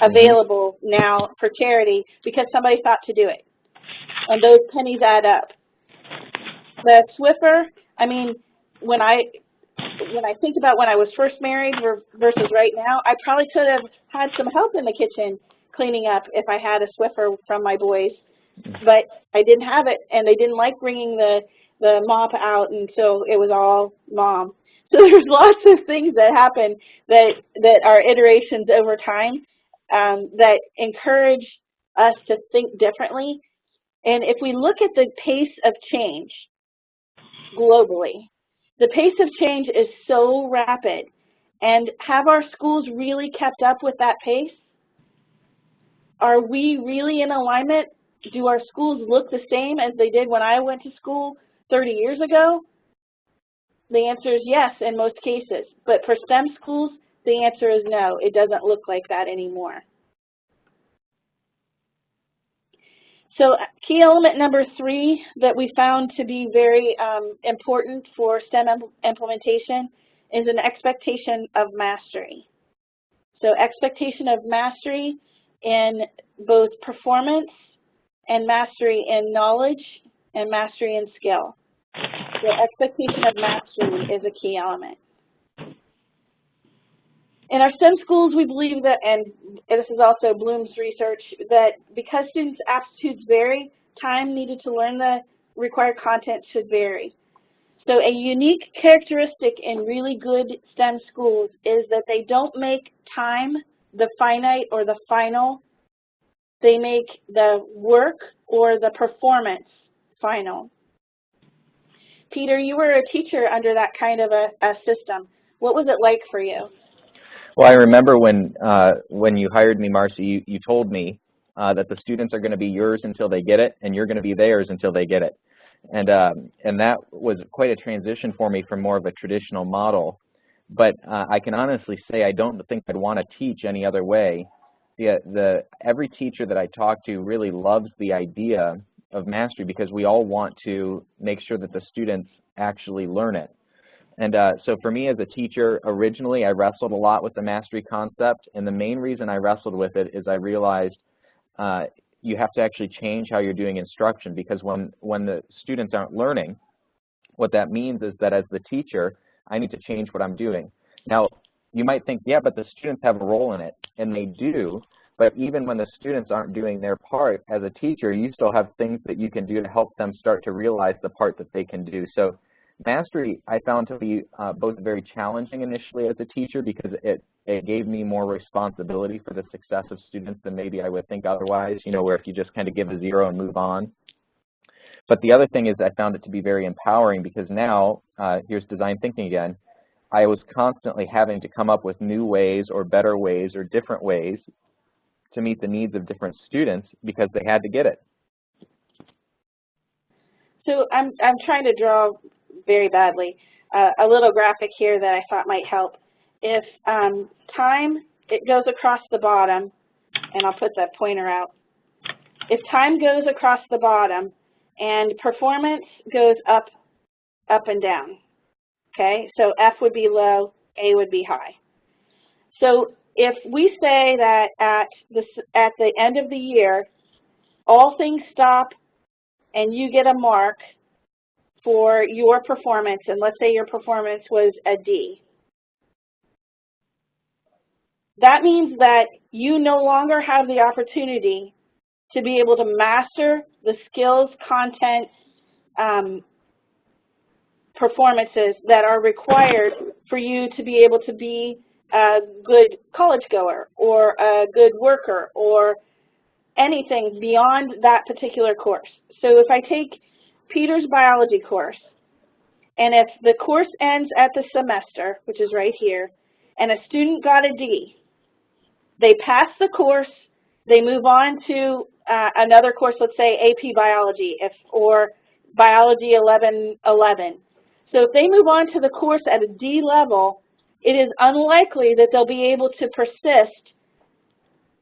available now for charity because somebody thought to do it. And those pennies add up. The Swiffer, I mean, when I think about when I was first married versus right now, I probably could have had some help in the kitchen cleaning up if I had a Swiffer from my boys, but I didn't have it, and they didn't like bringing the mop out, and so it was all Mom. So there's lots of things that happen that are iterations over time that encourage us to think differently. And if we look at the pace of change globally, the pace of change is so rapid. And have our schools really kept up with that pace? Are we really in alignment? Do our schools look the same as they did when I went to school 30 years ago? The answer is yes in most cases. But for STEM schools, the answer is no. It doesn't look like that anymore. So key element number 3 that we found to be very important for STEM implementation is an expectation of mastery. So expectation of mastery in both performance and mastery in knowledge and mastery in skill. So expectation of mastery is a key element. In our STEM schools, we believe that, and this is also Bloom's research, that because students' aptitudes vary, time needed to learn the required content should vary. So a unique characteristic in really good STEM schools is that they don't make time the finite or the final. They make the work or the performance final. Peter, you were a teacher under that kind of a system. What was it like for you? Well, I remember when you hired me, Marcy, you told me that the students are going to be yours until they get it, and you're going to be theirs until they get it. And that was quite a transition for me from more of a traditional model. But I can honestly say I don't think I'd want to teach any other way. Every teacher that I talk to really loves the idea of mastery because we all want to make sure that the students actually learn it. And so for me as a teacher, originally I wrestled a lot with the mastery concept, and the main reason I wrestled with it is I realized you have to actually change how you're doing instruction, because when the students aren't learning, what that means is that as the teacher, I need to change what I'm doing. Now, you might think, yeah, but the students have a role in it, and they do, but even when the students aren't doing their part, as a teacher, you still have things that you can do to help them start to realize the part that they can do. So mastery I found to be both very challenging initially as a teacher because it gave me more responsibility for the success of students than maybe I would think otherwise, you know, where if you just kind of give a 0 and move on. But the other thing is I found it to be very empowering because now, here's design thinking again, I was constantly having to come up with new ways or better ways or different ways to meet the needs of different students because they had to get it. So I'm trying to draw very badly a little graphic here that I thought might help. If time, it goes across the bottom, and I'll put that pointer out. If time goes across the bottom and performance goes up and down, okay? So F would be low, A would be high. So if we say that at the end of the year, all things stop and you get a mark for your performance, and let's say your performance was a D. That means that you no longer have the opportunity to be able to master the skills, content, performances that are required for you to be able to be a good college goer or a good worker or anything beyond that particular course. So if I take Peter's biology course, and if the course ends at the semester, which is right here, and a student got a D, they pass the course, they move on to another course, let's say AP Biology, or Biology 1111. So if they move on to the course at a D level, it is unlikely that they'll be able to persist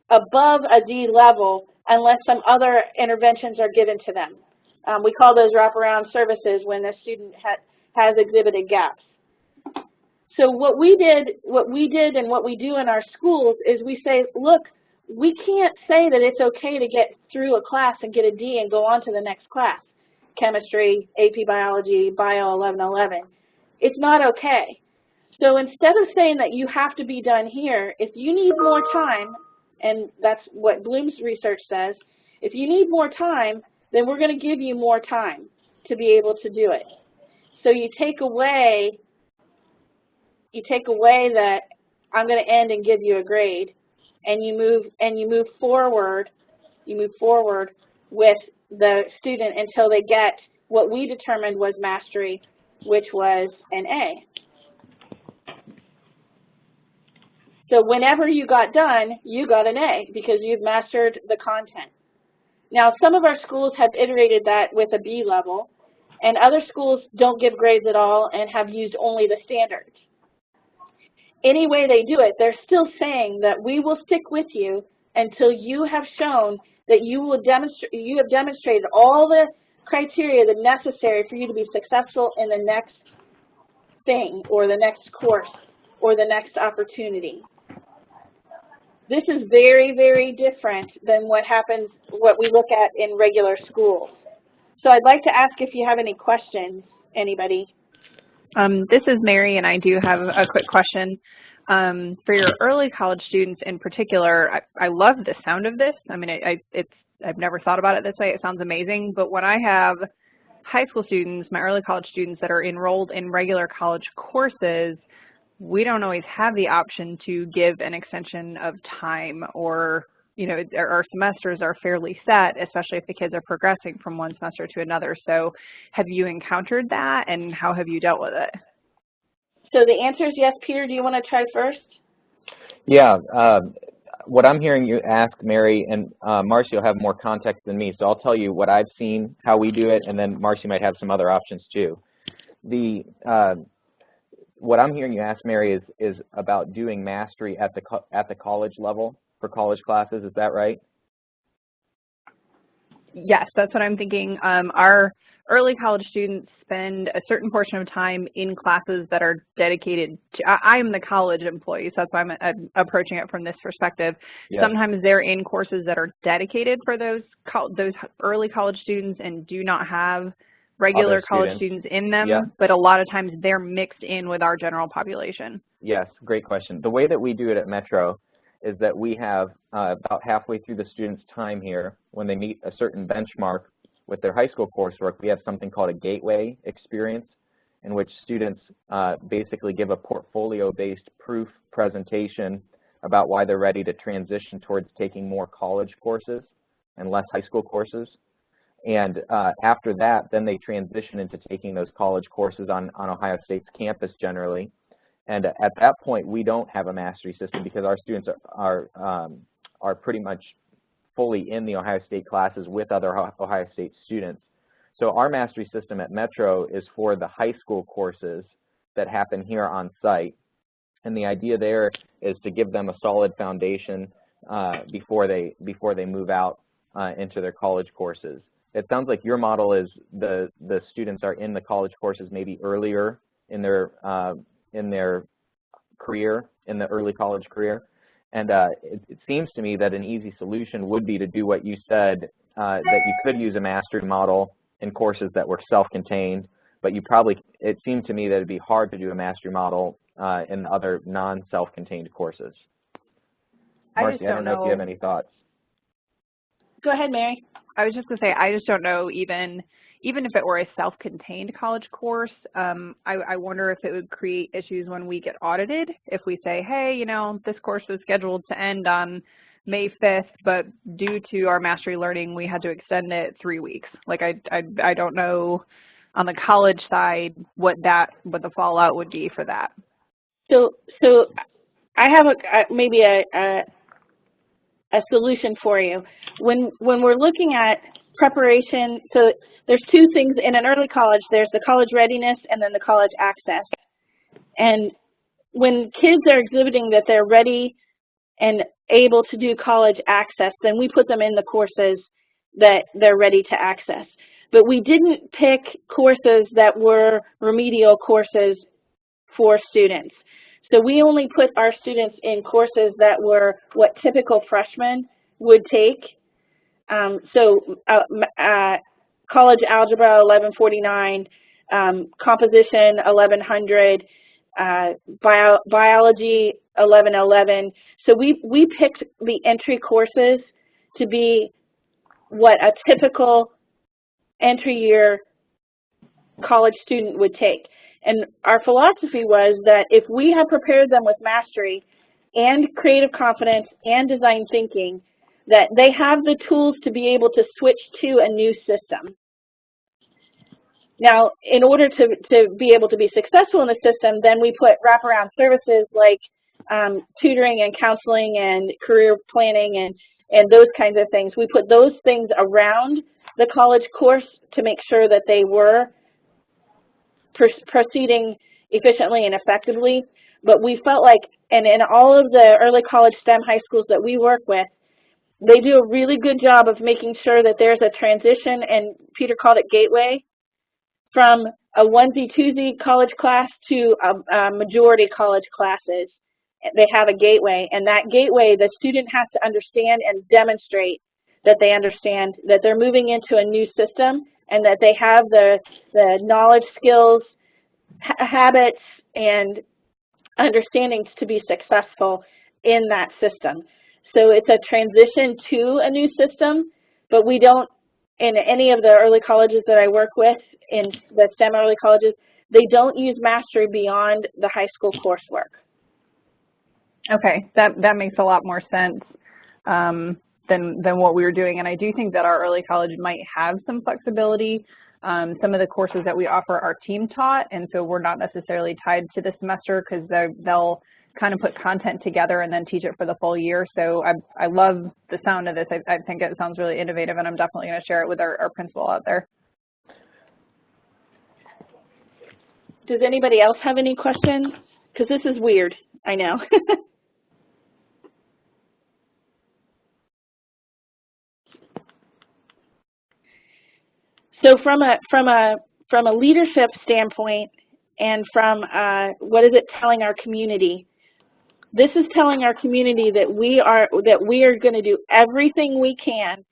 above a D level unless some other interventions are given to them. We call those wraparound services when the student has exhibited gaps. So what we did and what we do in our schools is we say, look, we can't say that it's okay to get through a class and get a D and go on to the next class. Chemistry, AP Biology, Bio 1111. It's not okay. So instead of saying that you have to be done here, if you need more time, and that's what Bloom's research says, if you need more time, then we're going to give you more time to be able to do it. So you take away that I'm going to end and give you a grade, and you move forward with the student until they get what we determined was mastery, which was an A. So whenever you got done, you got an A because you've mastered the content. Now, some of our schools have iterated that with a B level, and other schools don't give grades at all and have used only the standards. Any way they do it, they're still saying that we will stick with you until you have shown that you have demonstrated all the criteria that necessary for you to be successful in the next thing or the next course or the next opportunity. This is very, very different than what we look at in regular schools. So I'd like to ask if you have any questions, anybody. This is Mary, and I do have a quick question. For your early college students in particular, I love the sound of this. I mean, I've never thought about it this way. It sounds amazing. But when I have high school students, my early college students that are enrolled in regular college courses, we don't always have the option to give an extension of time, or, you know, our semesters are fairly set, especially if the kids are progressing from one semester to another. So have you encountered that, and how have you dealt with it? So the answer is yes. Peter, do you want to try first? Yeah. What I'm hearing you ask, Mary, and Marcy will have more context than me, so I'll tell you what I've seen, how we do it, and then Marcy might have some other options too. What I'm hearing you ask, Mary, is about doing mastery at the college level for college classes. Is that right? Yes, that's what I'm thinking. Our early college students spend a certain portion of time in classes that are dedicated to, I'm the college employee, so that's why I'm approaching it from this perspective. Yep. Sometimes they're in courses that are dedicated for those early college students and do not have regular college students in them, yep. But a lot of times they're mixed in with our general population. Yes, great question. The way that we do it at Metro is that we have about halfway through the students' time here, when they meet a certain benchmark with their high school coursework, we have something called a gateway experience, in which students basically give a portfolio-based proof presentation about why they're ready to transition towards taking more college courses and less high school courses. And after that, then they transition into taking those college courses on Ohio State's campus generally. And at that point, we don't have a mastery system because our students are pretty much fully in the Ohio State classes with other Ohio State students. So our mastery system at Metro is for the high school courses that happen here on site. And the idea there is to give them a solid foundation before they move out into their college courses. It sounds like your model is the students are in the college courses maybe earlier in their career, in the early college career. And it seems to me that an easy solution would be to do what you said, that you could use a mastery model in courses that were self-contained, but it seemed to me that it'd be hard to do a mastery model in other non-self-contained courses. Marcy, I don't know if you have any thoughts. Go ahead, Mary. I was just going to say, I just don't know, even if it were a self-contained college course, I wonder if it would create issues when we get audited. If we say, hey, you know, this course was scheduled to end on May 5th, but due to our mastery learning, we had to extend it 3 weeks. Like, I don't know on the college side what the fallout would be for that. So I have maybe a solution for you. When we're looking at preparation, so there's two things in an early college. There's the college readiness and then the college access. And when kids are exhibiting that they're ready and able to do college access, then we put them in the courses that they're ready to access. But we didn't pick courses that were remedial courses for students. So we only put our students in courses that were what typical freshmen would take. College algebra 1149, composition 1100, biology 1111. So we picked the entry courses to be what a typical entry year college student would take. And our philosophy was that if we have prepared them with mastery and creative confidence and design thinking, that they have the tools to be able to switch to a new system. Now, in order to be able to be successful in the system, then we put wraparound services like tutoring and counseling and career planning and those kinds of things. We put those things around the college course to make sure that they were proceeding efficiently and effectively. But we felt like, and in all of the early college STEM high schools that we work with, they do a really good job of making sure that there's a transition, and Peter called it gateway, from a onesie-twosie college class to a majority college classes. They have a gateway, and that gateway, the student has to understand and demonstrate that they understand that they're moving into a new system and that they have the knowledge, skills, habits, and understandings to be successful in that system. So it's a transition to a new system, but we don't, in any of the early colleges that I work with, in the STEM early colleges, they don't use mastery beyond the high school coursework. Okay, that makes a lot more sense than what we were doing, and I do think that our early college might have some flexibility. Some of the courses that we offer are team taught, and so we're not necessarily tied to the semester because they'll kind of put content together and then teach it for the full year. So I love the sound of this. I think it sounds really innovative, and I'm definitely going to share it with our principal out there. Does anybody else have any questions? Because this is weird, I know. So from a leadership standpoint, and from what is it telling our community? This is telling our community that we are going to do everything we can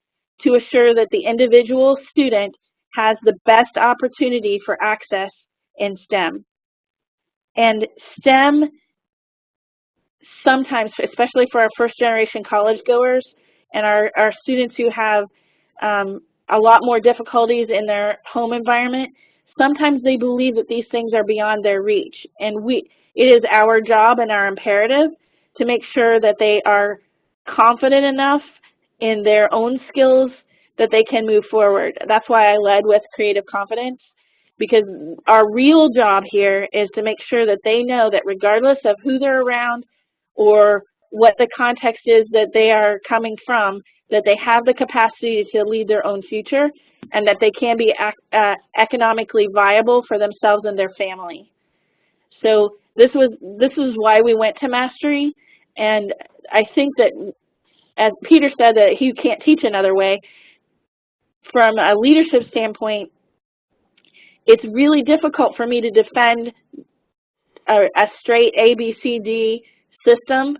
to assure that the individual student has the best opportunity for access in STEM. And STEM sometimes, especially for our first generation college goers and our students who have a lot more difficulties in their home environment, sometimes they believe that these things are beyond their reach. And it is our job and our imperative to make sure that they are confident enough in their own skills that they can move forward. That's why I led with creative confidence, because our real job here is to make sure that they know that regardless of who they're around or what the context is that they are coming from, that they have the capacity to lead their own future and that they can be economically viable for themselves and their family. So this is why we went to mastery, and I think that, as Peter said, that he can't teach another way. From a leadership standpoint, it's really difficult for me to defend a straight ABCD system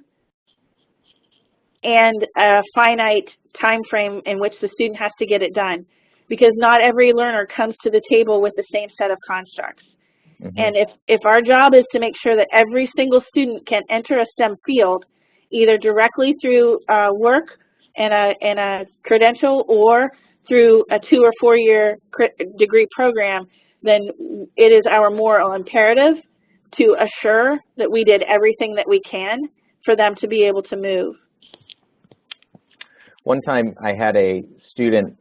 and a finite time frame in which the student has to get it done, because not every learner comes to the table with the same set of constructs. Mm-hmm. And if our job is to make sure that every single student can enter a STEM field, either directly through work and a credential or through a 2- or 4-year degree program, then it is our moral imperative to assure that we did everything that we can for them to be able to move. One time I had a student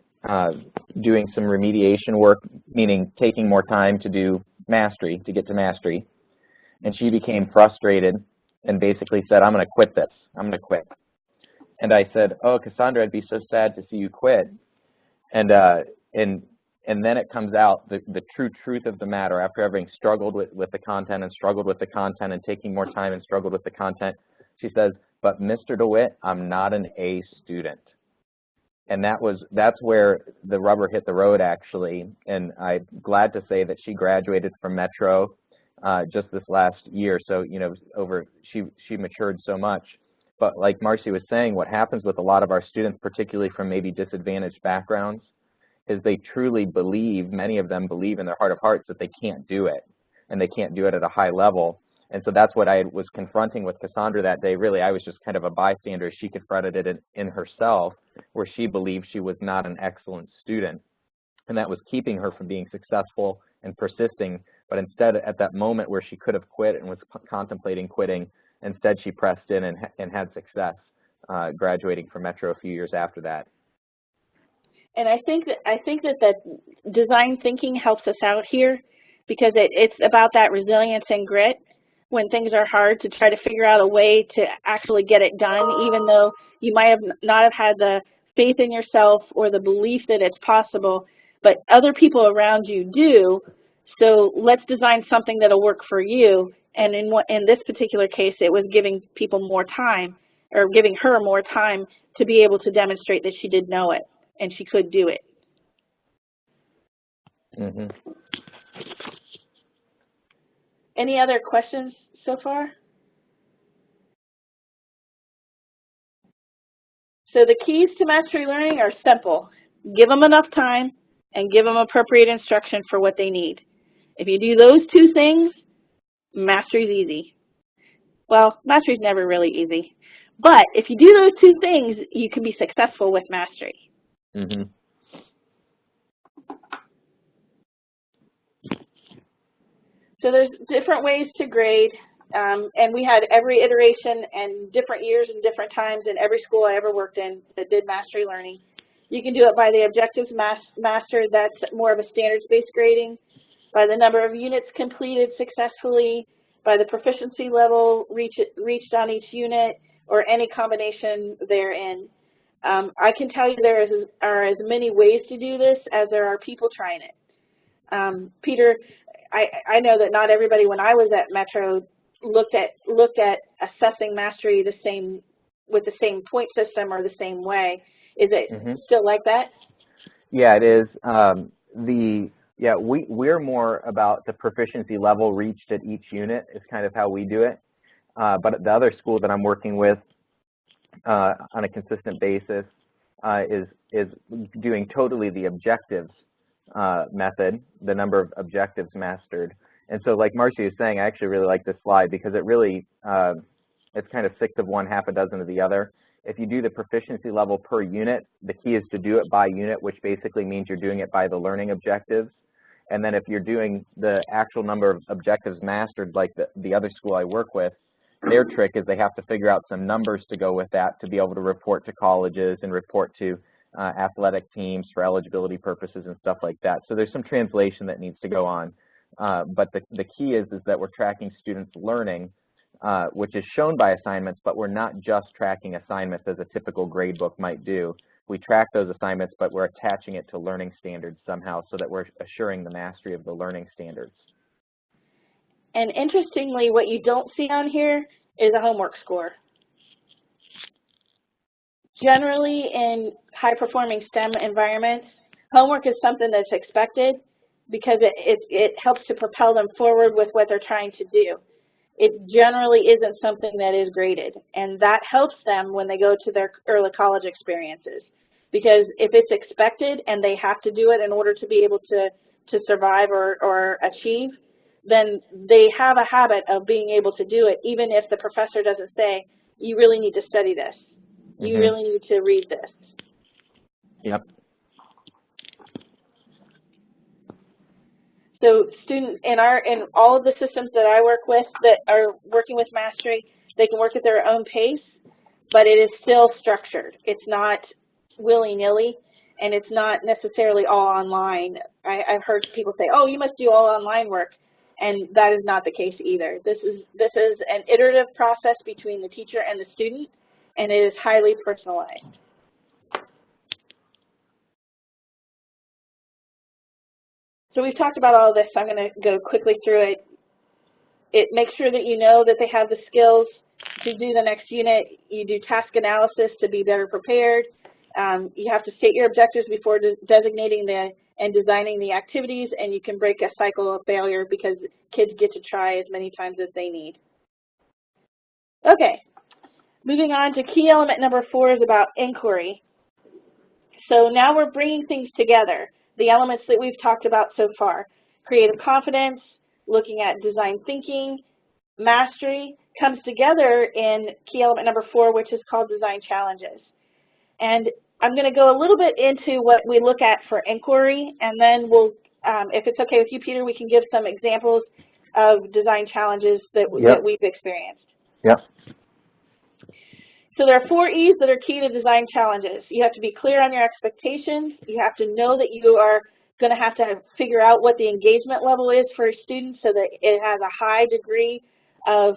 doing some remediation work, meaning taking more time to do mastery, to get to mastery, and she became frustrated and basically said, I'm going to quit this. I'm going to quit. And I said, oh, Cassandra, I'd be so sad to see you quit. And then it comes out, the true truth of the matter, after having struggled with the content and struggled with the content and taking more time and struggled with the content, she says, but Mr. DeWitt, I'm not an A student. And that's where the rubber hit the road, actually. And I'm glad to say that she graduated from Metro just this last year. So, you know, she matured so much. But like Marcy was saying, what happens with a lot of our students, particularly from maybe disadvantaged backgrounds, is they truly believe, many of them believe in their heart of hearts that they can't do it, and they can't do it at a high level. And so that's what I was confronting with Cassandra that day. Really, I was just kind of a bystander. She confronted it in herself, where she believed she was not an excellent student, and that was keeping her from being successful and persisting. But instead, at that moment where she could have quit and was contemplating quitting, instead she pressed in and had success, graduating from Metro a few years after that. And I think that design thinking helps us out here, because it's about that resilience and grit when things are hard, to try to figure out a way to actually get it done, even though you might not have had the faith in yourself or the belief that it's possible, but other people around you do. So let's design something that'll work for you. And in this particular case, it was giving people more time or giving her more time to be able to demonstrate that she did know it and she could do it. Mm-hmm. Any other questions so far? So the keys to mastery learning are simple. Give them enough time and give them appropriate instruction for what they need. If you do those two things, mastery's easy. Well, mastery's never really easy. But if you do those two things, you can be successful with mastery. Mm-hmm. So there's different ways to grade, and we had every iteration and different years and different times in every school I ever worked in that did mastery learning. You can do it by the objectives mastered, that's more of a standards-based grading, by the number of units completed successfully, by the proficiency level reached on each unit, or any combination therein. I can tell you there are as many ways to do this as there are people trying it. Peter, I know that not everybody when I was at Metro looked at assessing mastery with the same point system or the same way. Is it still like that? Yeah, it is. We're more about the proficiency level reached at each unit is kind of how we do it. But the other school that I'm working with on a consistent basis is doing totally the objectives method, the number of objectives mastered. And so like Marcy was saying, I actually really like this slide because it really, it's kind of 6 of one, half a dozen of the other. If you do the proficiency level per unit, the key is to do it by unit, which basically means you're doing it by the learning objectives. And then if you're doing the actual number of objectives mastered, like the other school I work with, their trick is they have to figure out some numbers to go with that to be able to report to colleges and report to athletic teams for eligibility purposes and stuff like that. So there's some translation that needs to go on. But the key is that we're tracking students' learning, which is shown by assignments, but we're not just tracking assignments as a typical grade book might do. We track those assignments, but we're attaching it to learning standards somehow so that we're assuring the mastery of the learning standards. And interestingly, what you don't see on here is a homework score. Generally, in high-performing STEM environments, homework is something that's expected because it helps to propel them forward with what they're trying to do. It generally isn't something that is graded, and that helps them when they go to their early college experiences. Because if it's expected and they have to do it in order to be able to survive or achieve, then they have a habit of being able to do it, even if the professor doesn't say, you really need to study this. You really need to read this. Yep. So students in all of the systems that I work with that are working with mastery, they can work at their own pace, but it is still structured. It's not willy-nilly, and it's not necessarily all online. I've heard people say, oh, you must do all online work, and that is not the case either. This is an iterative process between the teacher and the student, and it is highly personalized. So we've talked about all this, so I'm going to go quickly through it. It makes sure that you know that they have the skills to do the next unit. You do task analysis to be better prepared. You have to state your objectives before designating and designing the activities, and you can break a cycle of failure because kids get to try as many times as they need. Okay, moving on to key element number 4 is about inquiry. So now we're bringing things together, the elements that we've talked about so far. Creative confidence, looking at design thinking, mastery comes together in key element number 4, which is called design challenges. And I'm going to go a little bit into what we look at for inquiry, and then we'll, if it's okay with you, Peter, we can give some examples of design challenges that we've experienced. Yep. So there are 4 E's that are key to design challenges. You have to be clear on your expectations. You have to know that you are going to have figure out what the engagement level is for a student so that it has a high degree of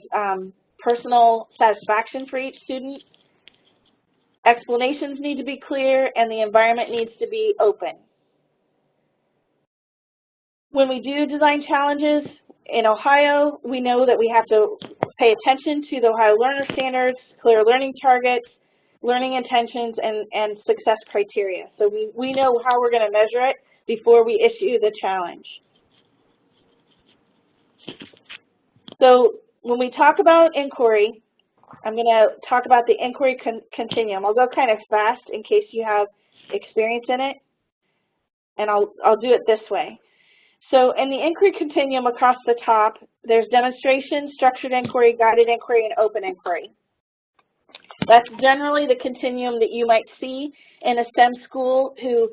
personal satisfaction for each student. Explanations need to be clear, and the environment needs to be open. When we do design challenges in Ohio, we know that we have to pay attention to the Ohio Learner Standards, clear learning targets, learning intentions, and success criteria. So we know how we're going to measure it before we issue the challenge. So when we talk about inquiry, I'm going to talk about the inquiry continuum. I'll go kind of fast in case you have experience in it, and I'll do it this way. So in the inquiry continuum across the top, there's demonstration, structured inquiry, guided inquiry, and open inquiry. That's generally the continuum that you might see in a STEM school who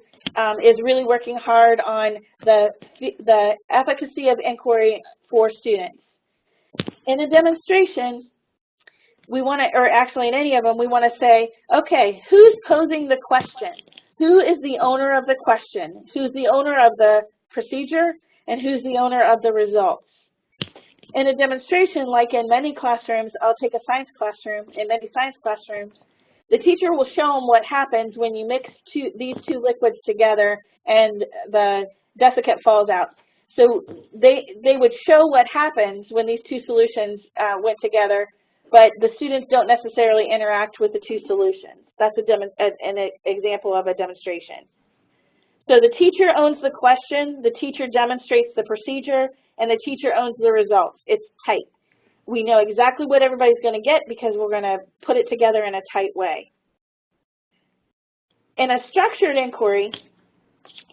is really working hard on the efficacy of inquiry for students. In a demonstration, we want to, or actually in any of them, we want to say, okay, who's posing the question? Who is the owner of the question? Who's the owner of the procedure? And who's the owner of the results? In a demonstration, like in many classrooms, I'll take a science classroom, in many science classrooms, the teacher will show them what happens when you mix these two liquids together and the desiccant falls out. So they would show what happens when these two solutions went together, but the students don't necessarily interact with the two solutions. That's an example of a demonstration. So the teacher owns the question, the teacher demonstrates the procedure, and the teacher owns the results. It's tight. We know exactly what everybody's going to get because we're going to put it together in a tight way. In a structured inquiry,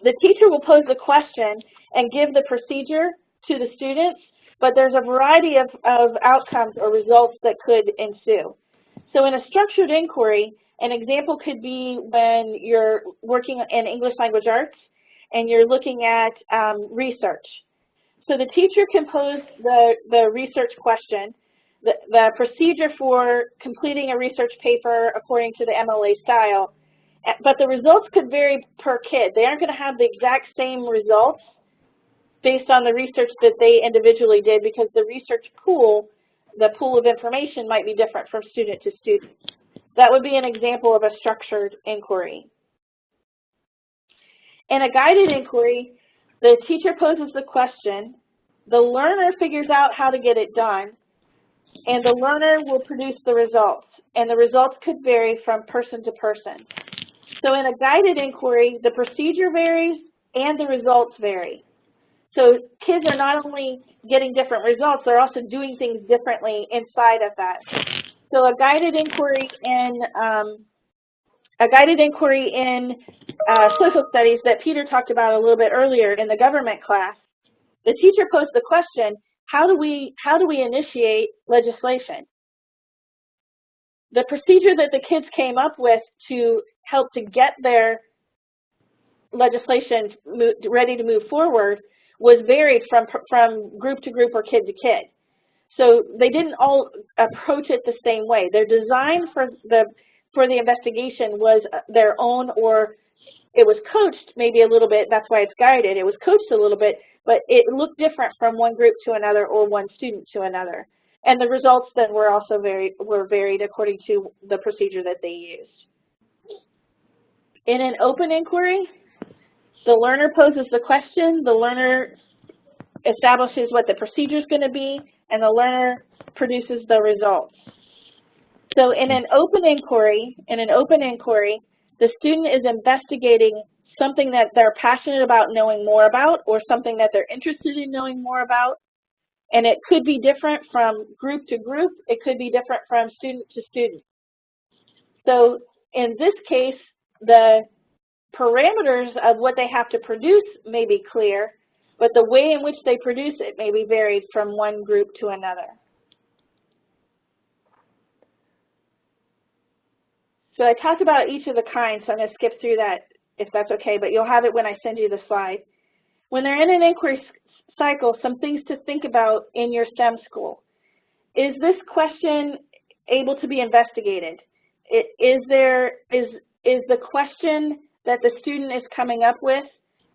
the teacher will pose the question and give the procedure to the students, but there's a variety of outcomes or results that could ensue. So in a structured inquiry, an example could be when you're working in English language arts and you're looking at research. So the teacher can pose the research question, the procedure for completing a research paper according to the MLA style, but the results could vary per kid. They aren't going to have the exact same results based on the research that they individually did because the research pool, the pool of information might be different from student to student. That would be an example of a structured inquiry. In a guided inquiry, the teacher poses the question, the learner figures out how to get it done, and the learner will produce the results. And the results could vary from person to person. So in a guided inquiry, the procedure varies and the results vary. So kids are not only getting different results, they're also doing things differently inside of that. So a guided inquiry in social studies that Peter talked about a little bit earlier in the government class, the teacher posed the question, how do we initiate legislation? The procedure that the kids came up with to help to get their legislation ready to move forward was varied from group to group or kid to kid. So they didn't all approach it the same way. Their design for the investigation was their own, or it was coached maybe a little bit. That's why it's guided. It was coached a little bit, but it looked different from one group to another or one student to another. And the results then were also varied according to the procedure that they used. In an open inquiry, the learner poses the question, the learner establishes what the procedure is going to be, and the learner produces the results. So in an open inquiry, the student is investigating something that they're passionate about knowing more about or something that they're interested in knowing more about. And it could be different from group to group. It could be different from student to student. So in this case, the parameters of what they have to produce may be clear, but the way in which they produce it may be varied from one group to another. So I talked about each of the kinds, so I'm going to skip through that if that's okay, but you'll have it when I send you the slide. When they're in an inquiry cycle, some things to think about in your STEM school. Is this question able to be investigated? Is the question that the student is coming up with,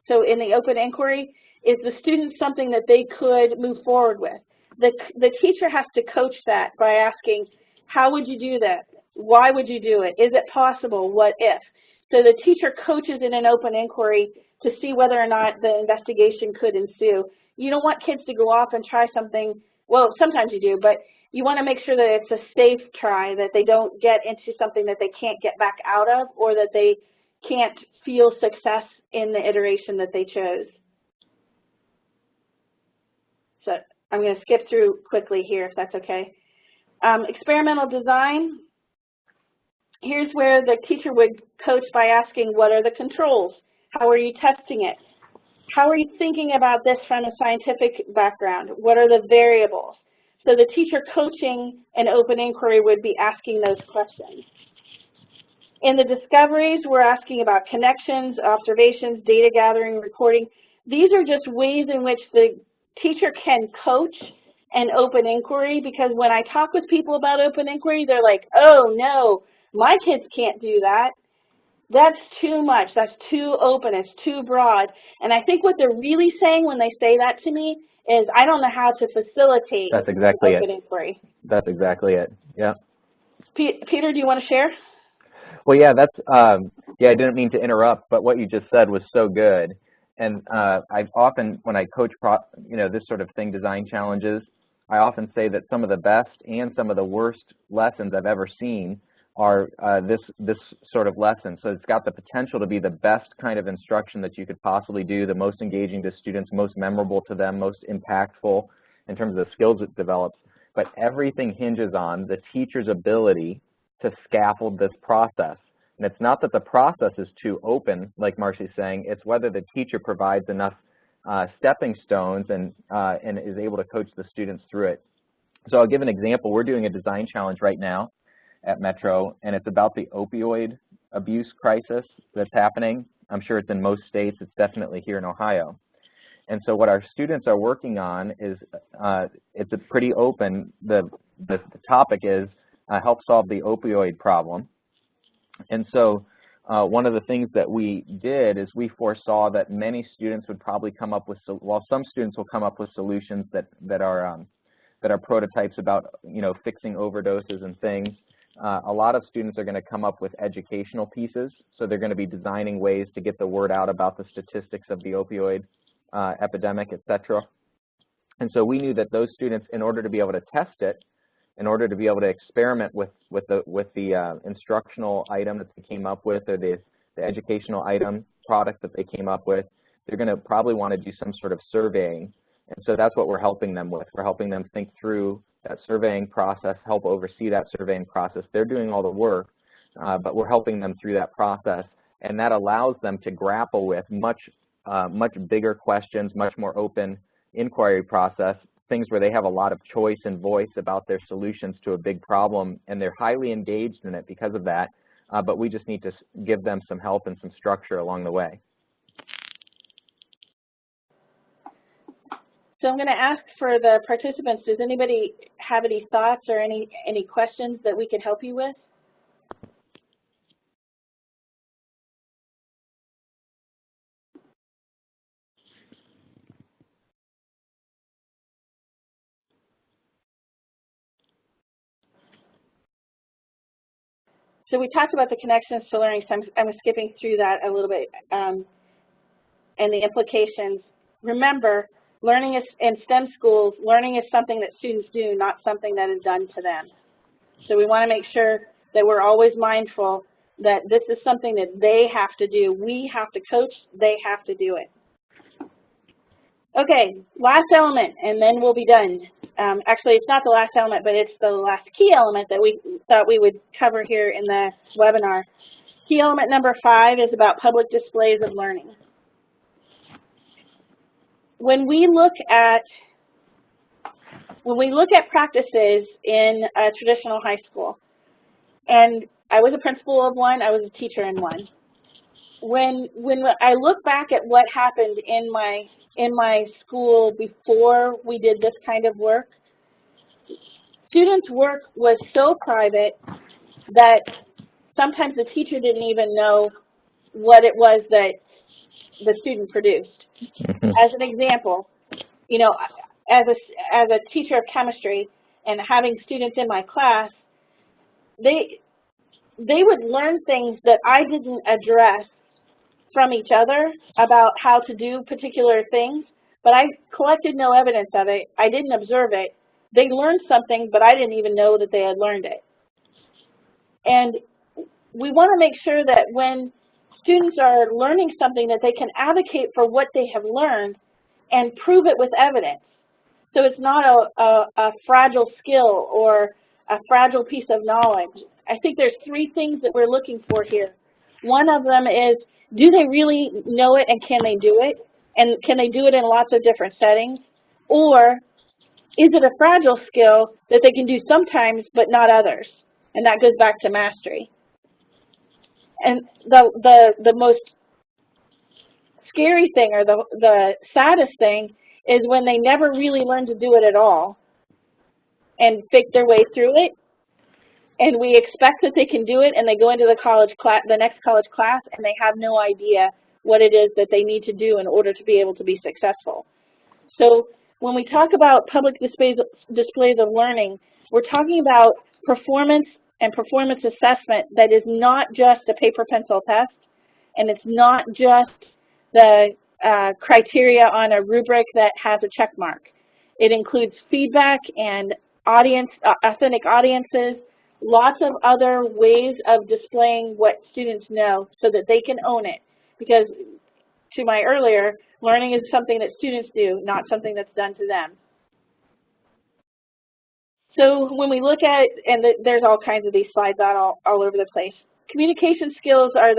so in the open inquiry, is the student something that they could move forward with? The teacher has to coach that by asking, how would you do that? Why would you do it? Is it possible? What if? So the teacher coaches in an open inquiry to see whether or not the investigation could ensue. You don't want kids to go off and try something, well, sometimes you do, but you want to make sure that it's a safe try, that they don't get into something that they can't get back out of, or that they can't feel success in the iteration that they chose. So I'm going to skip through quickly here, if that's okay. Experimental design. Here's where the teacher would coach by asking, what are the controls? How are you testing it? How are you thinking about this from a scientific background? What are the variables? So the teacher coaching an open inquiry would be asking those questions. In the discoveries, we're asking about connections, observations, data gathering, recording. These are just ways in which the teacher can coach an open inquiry, because when I talk with people about open inquiry, they're like, oh no, my kids can't do that. That's too much. That's too open. It's too broad. And I think what they're really saying when they say that to me is, I don't know how to facilitate open inquiry. That's exactly it. Yeah. Peter, do you want to share? Well, yeah, that's yeah. I didn't mean to interrupt, but what you just said was so good. And I've often, when I coach, this sort of thing, design challenges, I often say that some of the best and some of the worst lessons I've ever seen are this sort of lesson. So it's got the potential to be the best kind of instruction that you could possibly do, the most engaging to students, most memorable to them, most impactful in terms of the skills it develops. But everything hinges on the teacher's ability to scaffold this process. And it's not that the process is too open, like Marcy's saying, it's whether the teacher provides enough stepping stones and is able to coach the students through it. So I'll give an example. We're doing a design challenge right now at Metro, and it's about the opioid abuse crisis that's happening. I'm sure it's in most states. It's definitely here in Ohio. And so what our students are working on is, it's a pretty open, the topic is help solve the opioid problem. And so one of the things that we did is we foresaw that many students would probably come up with, well, some students will come up with solutions that are prototypes about, fixing overdoses and things. A lot of students are going to come up with educational pieces, so they're going to be designing ways to get the word out about the statistics of the opioid epidemic, etc. And so we knew that those students, in order to be able to test it, in order to be able to experiment with the instructional item that they came up with, or the educational item product that they came up with, they're going to probably want to do some sort of surveying. And so that's what we're helping them with. We're helping them think through that surveying process, help oversee that surveying process. They're doing all the work, but we're helping them through that process, and that allows them to grapple with much bigger questions, much more open inquiry process, things where they have a lot of choice and voice about their solutions to a big problem, and they're highly engaged in it because of that, but we just need to give them some help and some structure along the way. So I'm going to ask for the participants, does anybody have any thoughts or any questions that we could help you with? So we talked about the connections to learning, so I'm skipping through that a little bit, and the implications. Remember, learning is, in STEM schools, learning is something that students do, not something that is done to them. So we want to make sure that we're always mindful that this is something that they have to do. We have to coach, they have to do it. Okay, last element, and then we'll be done. Actually, it's not the last element, but it's the last key element that we thought we would cover here in the webinar. Key element number 5 is about public displays of learning. When we look at practices in a traditional high school, and I was a principal of one, I was a teacher in one. When I look back at what happened in my school before we did this kind of work, students' work was so private that sometimes the teacher didn't even know what it was that the student produced. As an example, as a teacher of chemistry and having students in my class, they would learn things that I didn't address from each other about how to do particular things, but I collected no evidence of it. I didn't observe it, they learned something, but I didn't even know that they had learned it. And we want to make sure that when students are learning something that they can advocate for what they have learned and prove it with evidence. So it's not a fragile skill or a fragile piece of knowledge. I think there's three things that we're looking for here. One of them is, do they really know it and can they do it? And can they do it in lots of different settings? Or is it a fragile skill that they can do sometimes but not others? And that goes back to mastery. And the most scary thing, or the saddest thing, is when they never really learn to do it at all and fake their way through it, and we expect that they can do it, and they go into the next college class, and they have no idea what it is that they need to do in order to be able to be successful. So when we talk about public displays of learning, we're talking about performance and performance assessment that is not just a paper pencil test, and it's not just the criteria on a rubric that has a check mark. It includes feedback and authentic audiences, lots of other ways of displaying what students know so that they can own it. Because to my earlier, learning is something that students do, not something that's done to them. So when we look at, and there's all kinds of these slides all over the place, communication skills are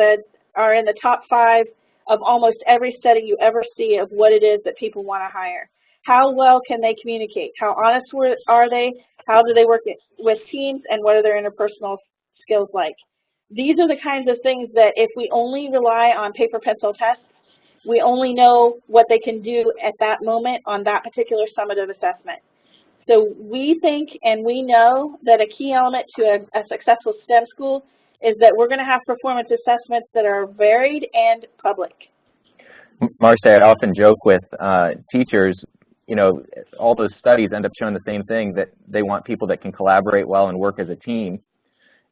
in the top 5 of almost every study you ever see of what it is that people want to hire. How well can they communicate? How honest are they? How do they work with teams? And what are their interpersonal skills like? These are the kinds of things that if we only rely on paper pencil tests, we only know what they can do at that moment on that particular summative assessment. So we think and we know that a key element to a successful STEM school is that we're going to have performance assessments that are varied and public. Marcy, I often joke with teachers, you know, all those studies end up showing the same thing, that they want people that can collaborate well and work as a team.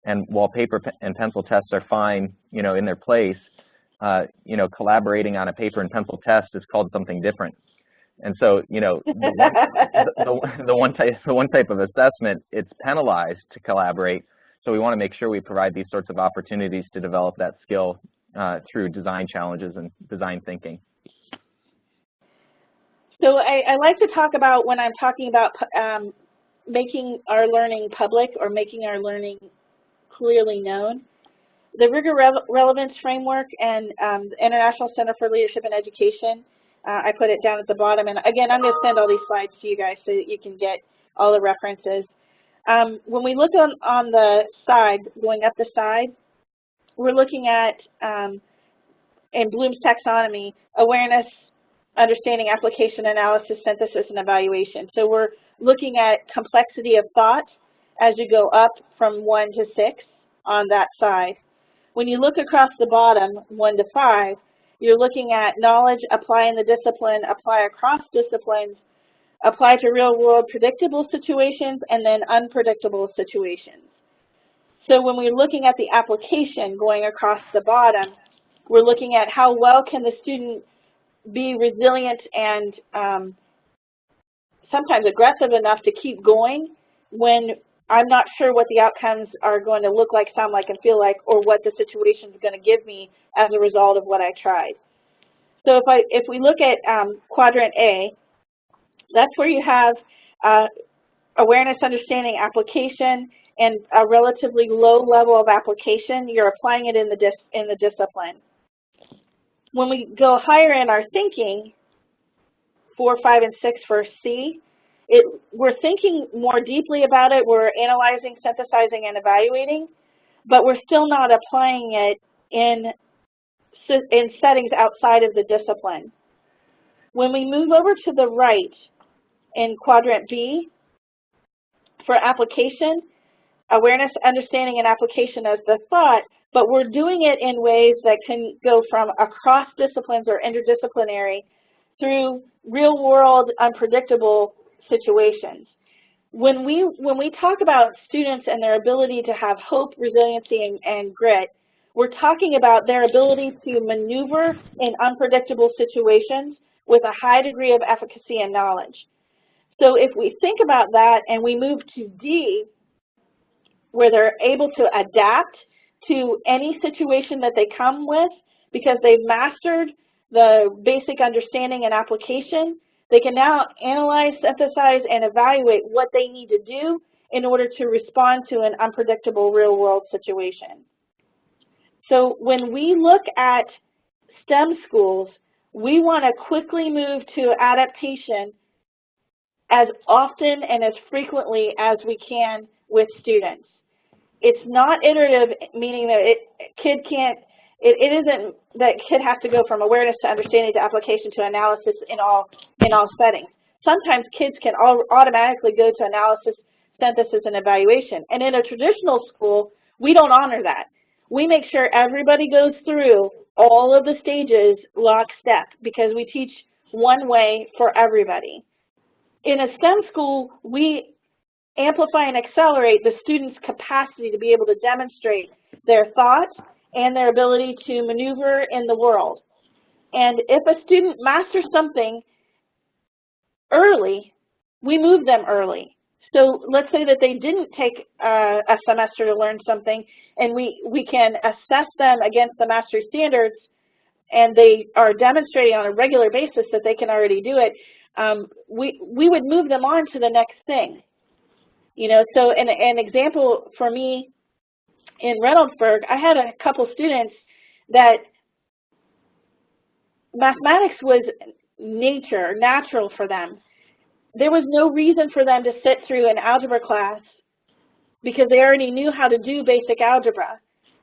And while paper and pencil tests are fine, you know, in their place, you know, collaborating on a paper and pencil test is called something different. And so, you know, the one type of assessment, it's penalized to collaborate. So we want to make sure we provide these sorts of opportunities to develop that skill through design challenges and design thinking. So I like to talk about, when I'm talking about making our learning public or making our learning clearly known, the Rigor Relevance Framework and the International Center for Leadership and Education, I put it down at the bottom. And again, I'm going to send all these slides to you guys so that you can get all the references. When we look on the side, going up the side, we're looking at, in Bloom's taxonomy, awareness, understanding, application, analysis, synthesis, and evaluation. So we're looking at complexity of thought as you go up from 1 to 6 on that side. When you look across the bottom, 1 to 5, you're looking at knowledge, apply in the discipline, apply across disciplines, apply to real-world predictable situations, and then unpredictable situations. So when we're looking at the application going across the bottom, we're looking at how well can the student be resilient and sometimes aggressive enough to keep going when I'm not sure what the outcomes are going to look like, sound like, and feel like, or what the situation is going to give me as a result of what I tried. So if we look at quadrant A, that's where you have awareness, understanding, application, and a relatively low level of application. You're applying it in the discipline. When we go higher in our thinking, 4, 5, and 6 for C, we're thinking more deeply about it. We're analyzing, synthesizing, and evaluating, but we're still not applying it in settings outside of the discipline. When we move over to the right in quadrant B, for application, awareness, understanding, and application as the thought, but we're doing it in ways that can go from across disciplines or interdisciplinary through real-world, unpredictable situations. When we talk about students and their ability to have hope, resiliency, and grit, we're talking about their ability to maneuver in unpredictable situations with a high degree of efficacy and knowledge. So if we think about that and we move to D, where they're able to adapt to any situation that they come with because they've mastered the basic understanding and application, they can now analyze, synthesize, and evaluate what they need to do in order to respond to an unpredictable real-world situation. So when we look at STEM schools, we want to quickly move to adaptation as often and as frequently as we can with students. It's not iterative, meaning that it isn't that kid has to go from awareness to understanding to application to analysis in all settings. Sometimes kids can automatically go to analysis, synthesis, and evaluation. And in a traditional school, we don't honor that. We make sure everybody goes through all of the stages lockstep because we teach one way for everybody. In a STEM school, we amplify and accelerate the student's capacity to be able to demonstrate their thoughts and their ability to maneuver in the world. And if a student masters something early, we move them early. So let's say that they didn't take a semester to learn something, and we can assess them against the mastery standards, and they are demonstrating on a regular basis that they can already do it. We would move them on to the next thing. You know, so an example for me in Reynoldsburg, I had a couple students that mathematics was natural for them. There was no reason for them to sit through an algebra class because they already knew how to do basic algebra.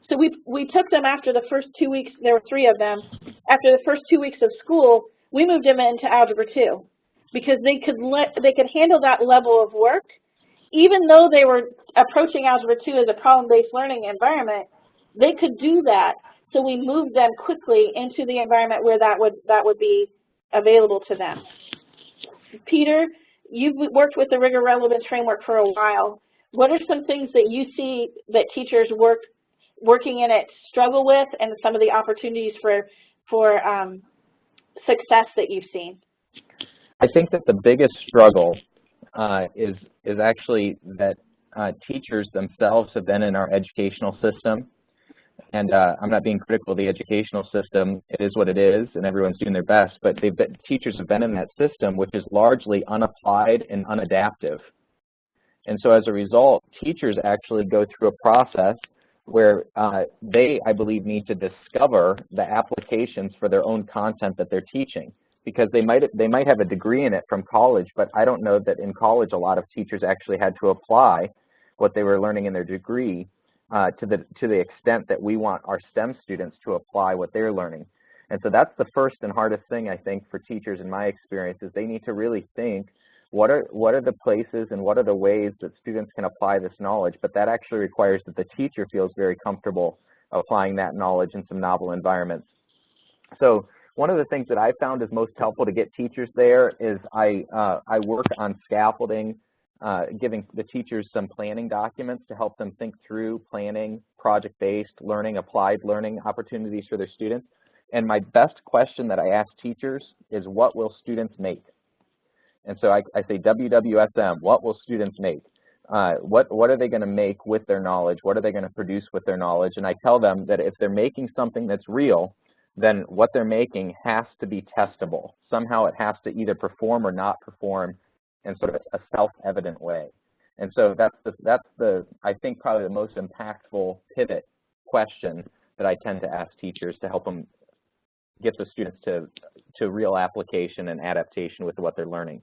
So we took them after the first 2 weeks, there were 3 of them, after the first 2 weeks of school, we moved them into Algebra 2 because they could handle that level of work. Even though they were approaching Algebra 2 as a problem-based learning environment, they could do that. So we moved them quickly into the environment where that would be available to them. Peter, you've worked with the Rigor Relevance Framework for a while. What are some things that you see that teachers working in it struggle with, and some of the opportunities for success that you've seen? I think that the biggest struggle is actually that teachers themselves have been in our educational system. And I'm not being critical of the educational system. It is what it is, and everyone's doing their best. But teachers have been in that system, which is largely unapplied and unadaptive. And so as a result, teachers actually go through a process where they, I believe, need to discover the applications for their own content that they're teaching. Because they might have a degree in it from college, but I don't know that in college a lot of teachers actually had to apply what they were learning in their degree to the extent that we want our STEM students to apply what they're learning. And so that's the first and hardest thing, I think, for teachers in my experience, is they need to really think, what are the places and what are the ways that students can apply this knowledge? But that actually requires that the teacher feels very comfortable applying that knowledge in some novel environments. So one of the things that I found is most helpful to get teachers there is I work on scaffolding, giving the teachers some planning documents to help them think through planning, project-based learning, applied learning opportunities for their students. And my best question that I ask teachers is, what will students make? And so I say WWSM, what will students make? What are they going to make with their knowledge? What are they going to produce with their knowledge? And I tell them that if they're making something that's real, then what they're making has to be testable. Somehow it has to either perform or not perform in sort of a self-evident way. And so that's I think probably the most impactful pivot question that I tend to ask teachers to help them get the students to real application and adaptation with what they're learning.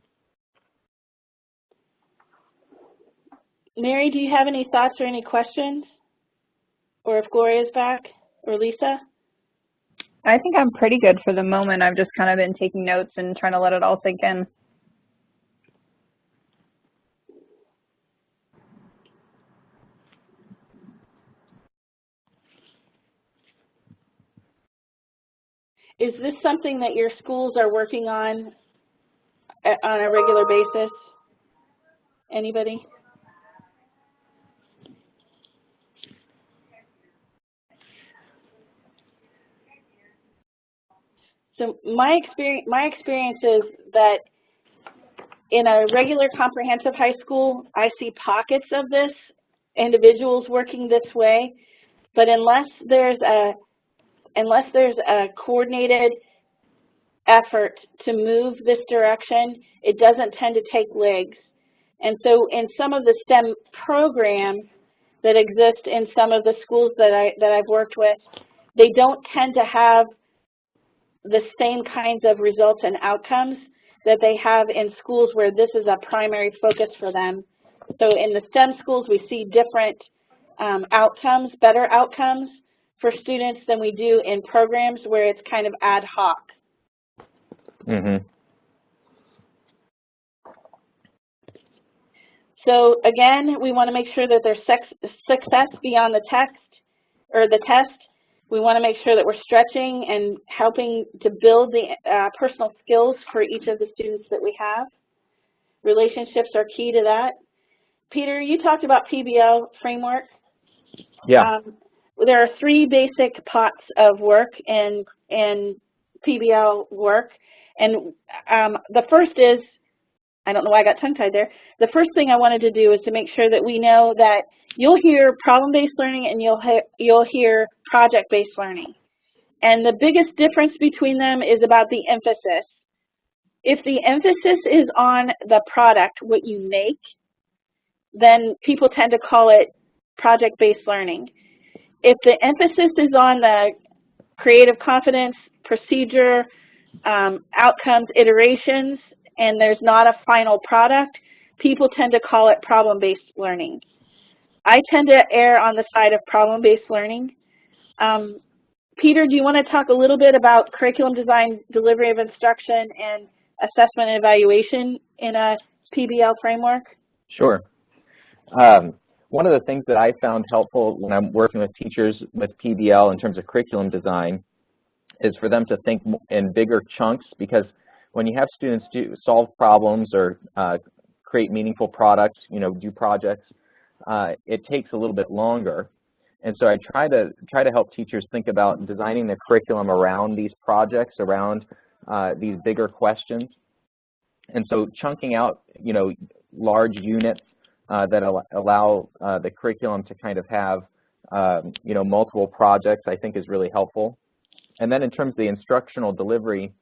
Mary, do you have any thoughts or any questions? Or if Gloria's back, or Lisa? I think I'm pretty good for the moment. I've just kind of been taking notes and trying to let it all sink in. Is this something that your schools are working on a regular basis? Anybody? So my experience is that in a regular comprehensive high school, I see pockets of this, individuals working this way, but unless there's a coordinated effort to move this direction, it doesn't tend to take legs. And so in some of the STEM programs that exist in some of the schools that I've worked with, they don't tend to have the same kinds of results and outcomes that they have in schools where this is a primary focus for them. So in the STEM schools, we see different outcomes, better outcomes for students than we do in programs where it's kind of ad hoc. So again, we want to make sure that there's success beyond the text or the test. We want to make sure that we're stretching and helping to build the personal skills for each of the students that we have. Relationships are key to that. Peter, you talked about PBL framework. Yeah. There are 3 basic pots of work in PBL work. And the first is, I don't know why I got tongue-tied there. The first thing I wanted to do is to make sure that we know that you'll hear problem-based learning and you'll hear project-based learning. And the biggest difference between them is about the emphasis. If the emphasis is on the product, what you make, then people tend to call it project-based learning. If the emphasis is on the creative confidence, procedure, outcomes, iterations, and there's not a final product, people tend to call it problem-based learning. I tend to err on the side of problem-based learning. Peter, do you want to talk a little bit about curriculum design, delivery of instruction, and assessment and evaluation in a PBL framework? Sure. One of the things that I found helpful when I'm working with teachers with PBL in terms of curriculum design is for them to think in bigger chunks, because when you have students solve problems or create meaningful products, do projects, it takes a little bit longer. And so I try to help teachers think about designing the curriculum around these projects, around these bigger questions. And so chunking out, large units that allow the curriculum to kind of have, multiple projects, I think is really helpful. And then in terms of the instructional delivery,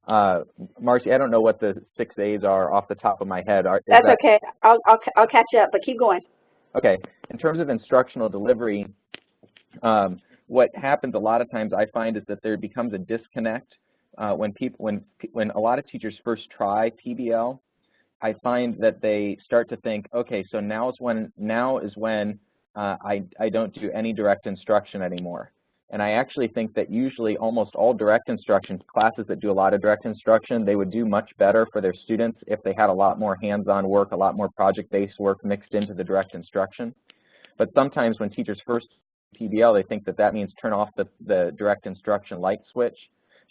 Marcy, I don't know what the 6 A's are off the top of my head. That's okay. I'll catch you up, but keep going. Okay. In terms of instructional delivery, what happens a lot of times I find is that there becomes a disconnect when a lot of teachers first try PBL. I find that they start to think, okay, so now is when I don't do any direct instruction anymore. And I actually think that usually almost all direct instruction classes that do a lot of direct instruction, they would do much better for their students if they had a lot more hands-on work, a lot more project-based work mixed into the direct instruction. But sometimes when teachers first PBL, they think that that means turn off the direct instruction light switch.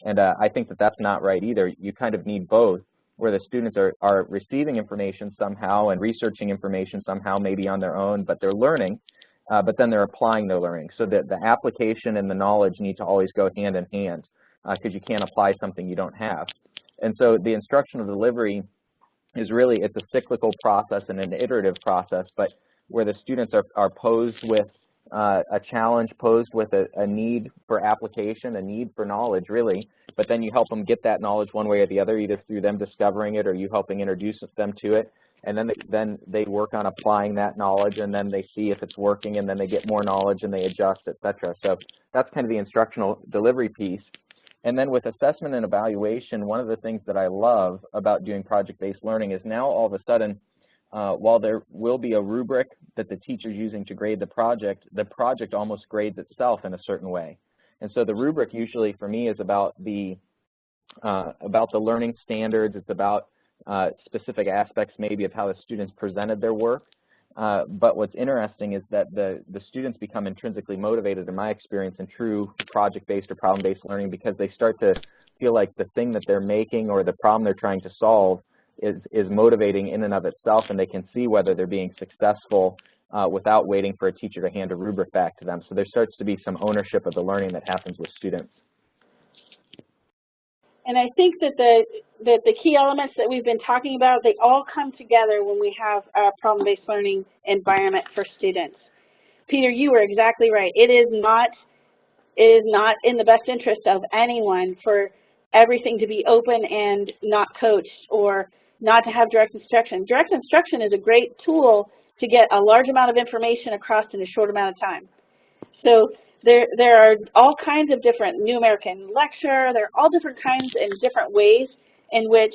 And I think that that's not right either. You kind of need both, where the students are receiving information somehow and researching information somehow, maybe on their own, but they're learning. But then they're applying their learning. So that the application and the knowledge need to always go hand in hand, because you can't apply something you don't have. And so the instructional delivery is really, it's a cyclical process and an iterative process, but where the students are posed with a challenge, posed with a need for application, a need for knowledge, really, but then you help them get that knowledge one way or the other, either through them discovering it or you helping introduce them to it. And then they work on applying that knowledge, and then they see if it's working, and then they get more knowledge and they adjust, etc. So that's kind of the instructional delivery piece. And then with assessment and evaluation, one of the things that I love about doing project-based learning is now all of a sudden, while there will be a rubric that the teacher's using to grade the project almost grades itself in a certain way. And so the rubric usually for me is about the learning standards. It's about specific aspects maybe of how the students presented their work. But what's interesting is that the students become intrinsically motivated, in my experience, in true project-based or problem-based learning, because they start to feel like the thing that they're making or the problem they're trying to solve is motivating in and of itself, and they can see whether they're being successful without waiting for a teacher to hand a rubric back to them. So there starts to be some ownership of the learning that happens with students. And I think that the key elements that we've been talking about, they all come together when we have a problem-based learning environment for students. Peter, you were exactly right. It is not in the best interest of anyone for everything to be open and not coached, or not to have direct instruction. Direct instruction is a great tool to get a large amount of information across in a short amount of time. So there are all kinds of different New American Lecture, there are all different kinds and different ways in which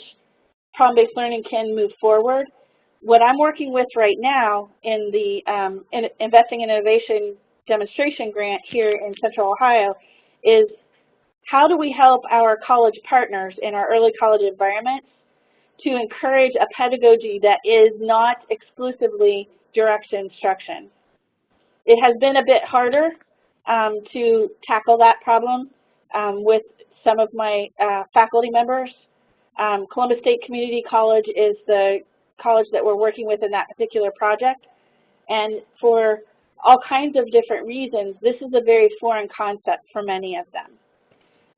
problem-based learning can move forward. What I'm working with right now in the Investing in Innovation demonstration grant here in Central Ohio is how do we help our college partners in our early college environments to encourage a pedagogy that is not exclusively direct instruction. It has been a bit harder to tackle that problem with some of my faculty members. Columbus State Community College is the college that we're working with in that particular project. And for all kinds of different reasons, this is a very foreign concept for many of them.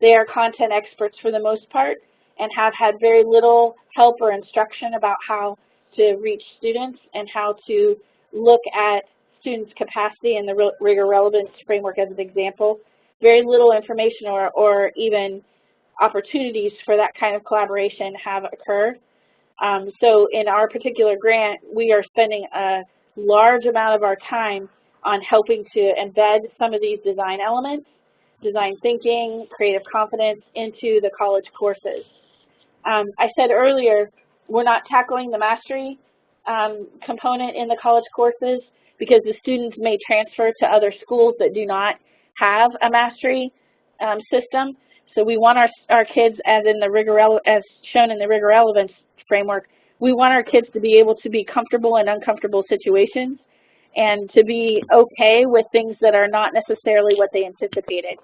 They are content experts for the most part and have had very little help or instruction about how to reach students and how to look at students' capacity in the rigor relevance framework as an example. Very little information or even opportunities for that kind of collaboration have occurred. So in our particular grant, we are spending a large amount of our time on helping to embed some of these design elements, design thinking, creative confidence into the college courses. I said earlier, we're not tackling the mastery component in the college courses because the students may transfer to other schools that do not have a mastery system. So we want our kids, as shown in the rigor relevance framework, we want our kids to be able to be comfortable in uncomfortable situations and to be okay with things that are not necessarily what they anticipated,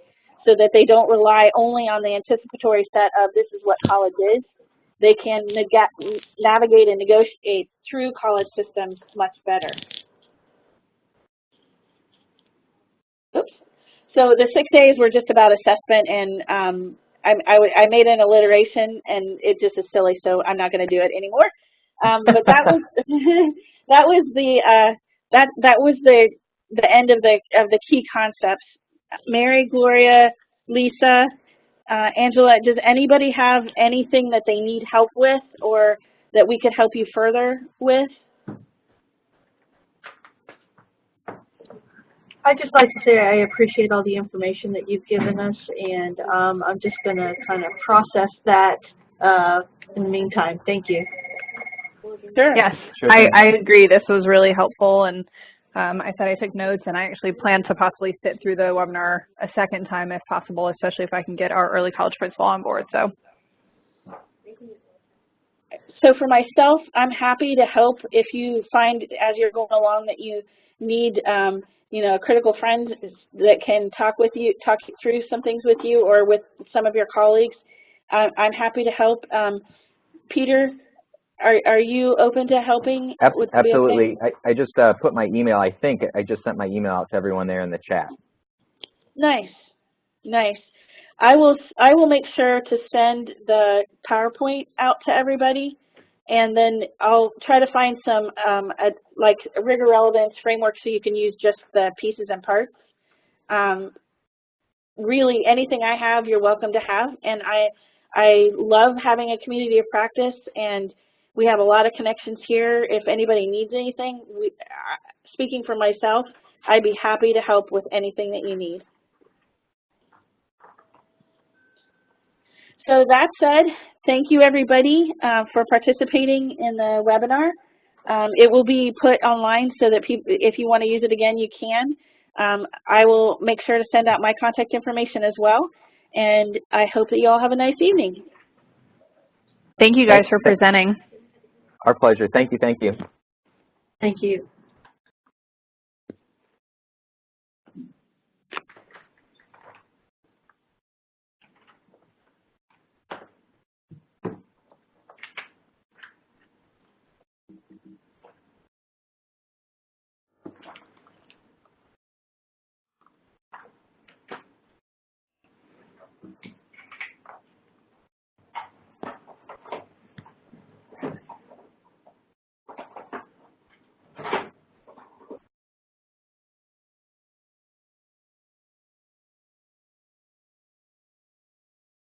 so that they don't rely only on the anticipatory set of this is what college is. They can navigate and negotiate through college systems much better. Oops. So the 6 days were just about assessment, and I made an alliteration, and it just is silly, so I'm not going to do it anymore. But that was that was the end of the key concepts. Mary, Gloria, Lisa, Angela, does anybody have anything that they need help with or that we could help you further with? I'd just like to say I appreciate all the information that you've given us, and I'm just going to kind of process that in the meantime. Thank you. Sure. Yes, Sure I agree. This was really helpful, and I said I took notes, and I actually plan to possibly sit through the webinar a second time if possible, especially if I can get our early college principal on board. So for myself, I'm happy to help if you find as you're going along that you need you know, a critical friend that can talk through some things with you or with some of your colleagues. I'm happy to help. Peter, are you open to helping? Absolutely. I just put my email. I think I just sent my email out to everyone there in the chat. Nice, nice. I will make sure to send the PowerPoint out to everybody, and then I'll try to find some like a rigor relevance framework so you can use just the pieces and parts. Really, anything I have, you're welcome to have, and I love having a community of practice, and we have a lot of connections here. If anybody needs anything, speaking for myself, I'd be happy to help with anything that you need. So that said, thank you everybody for participating in the webinar. It will be put online so that people, if you want to use it again, you can. I will make sure to send out my contact information as well, and I hope that you all have a nice evening. Thank you guys for presenting. Our pleasure. Thank you. Thank you. Thank you.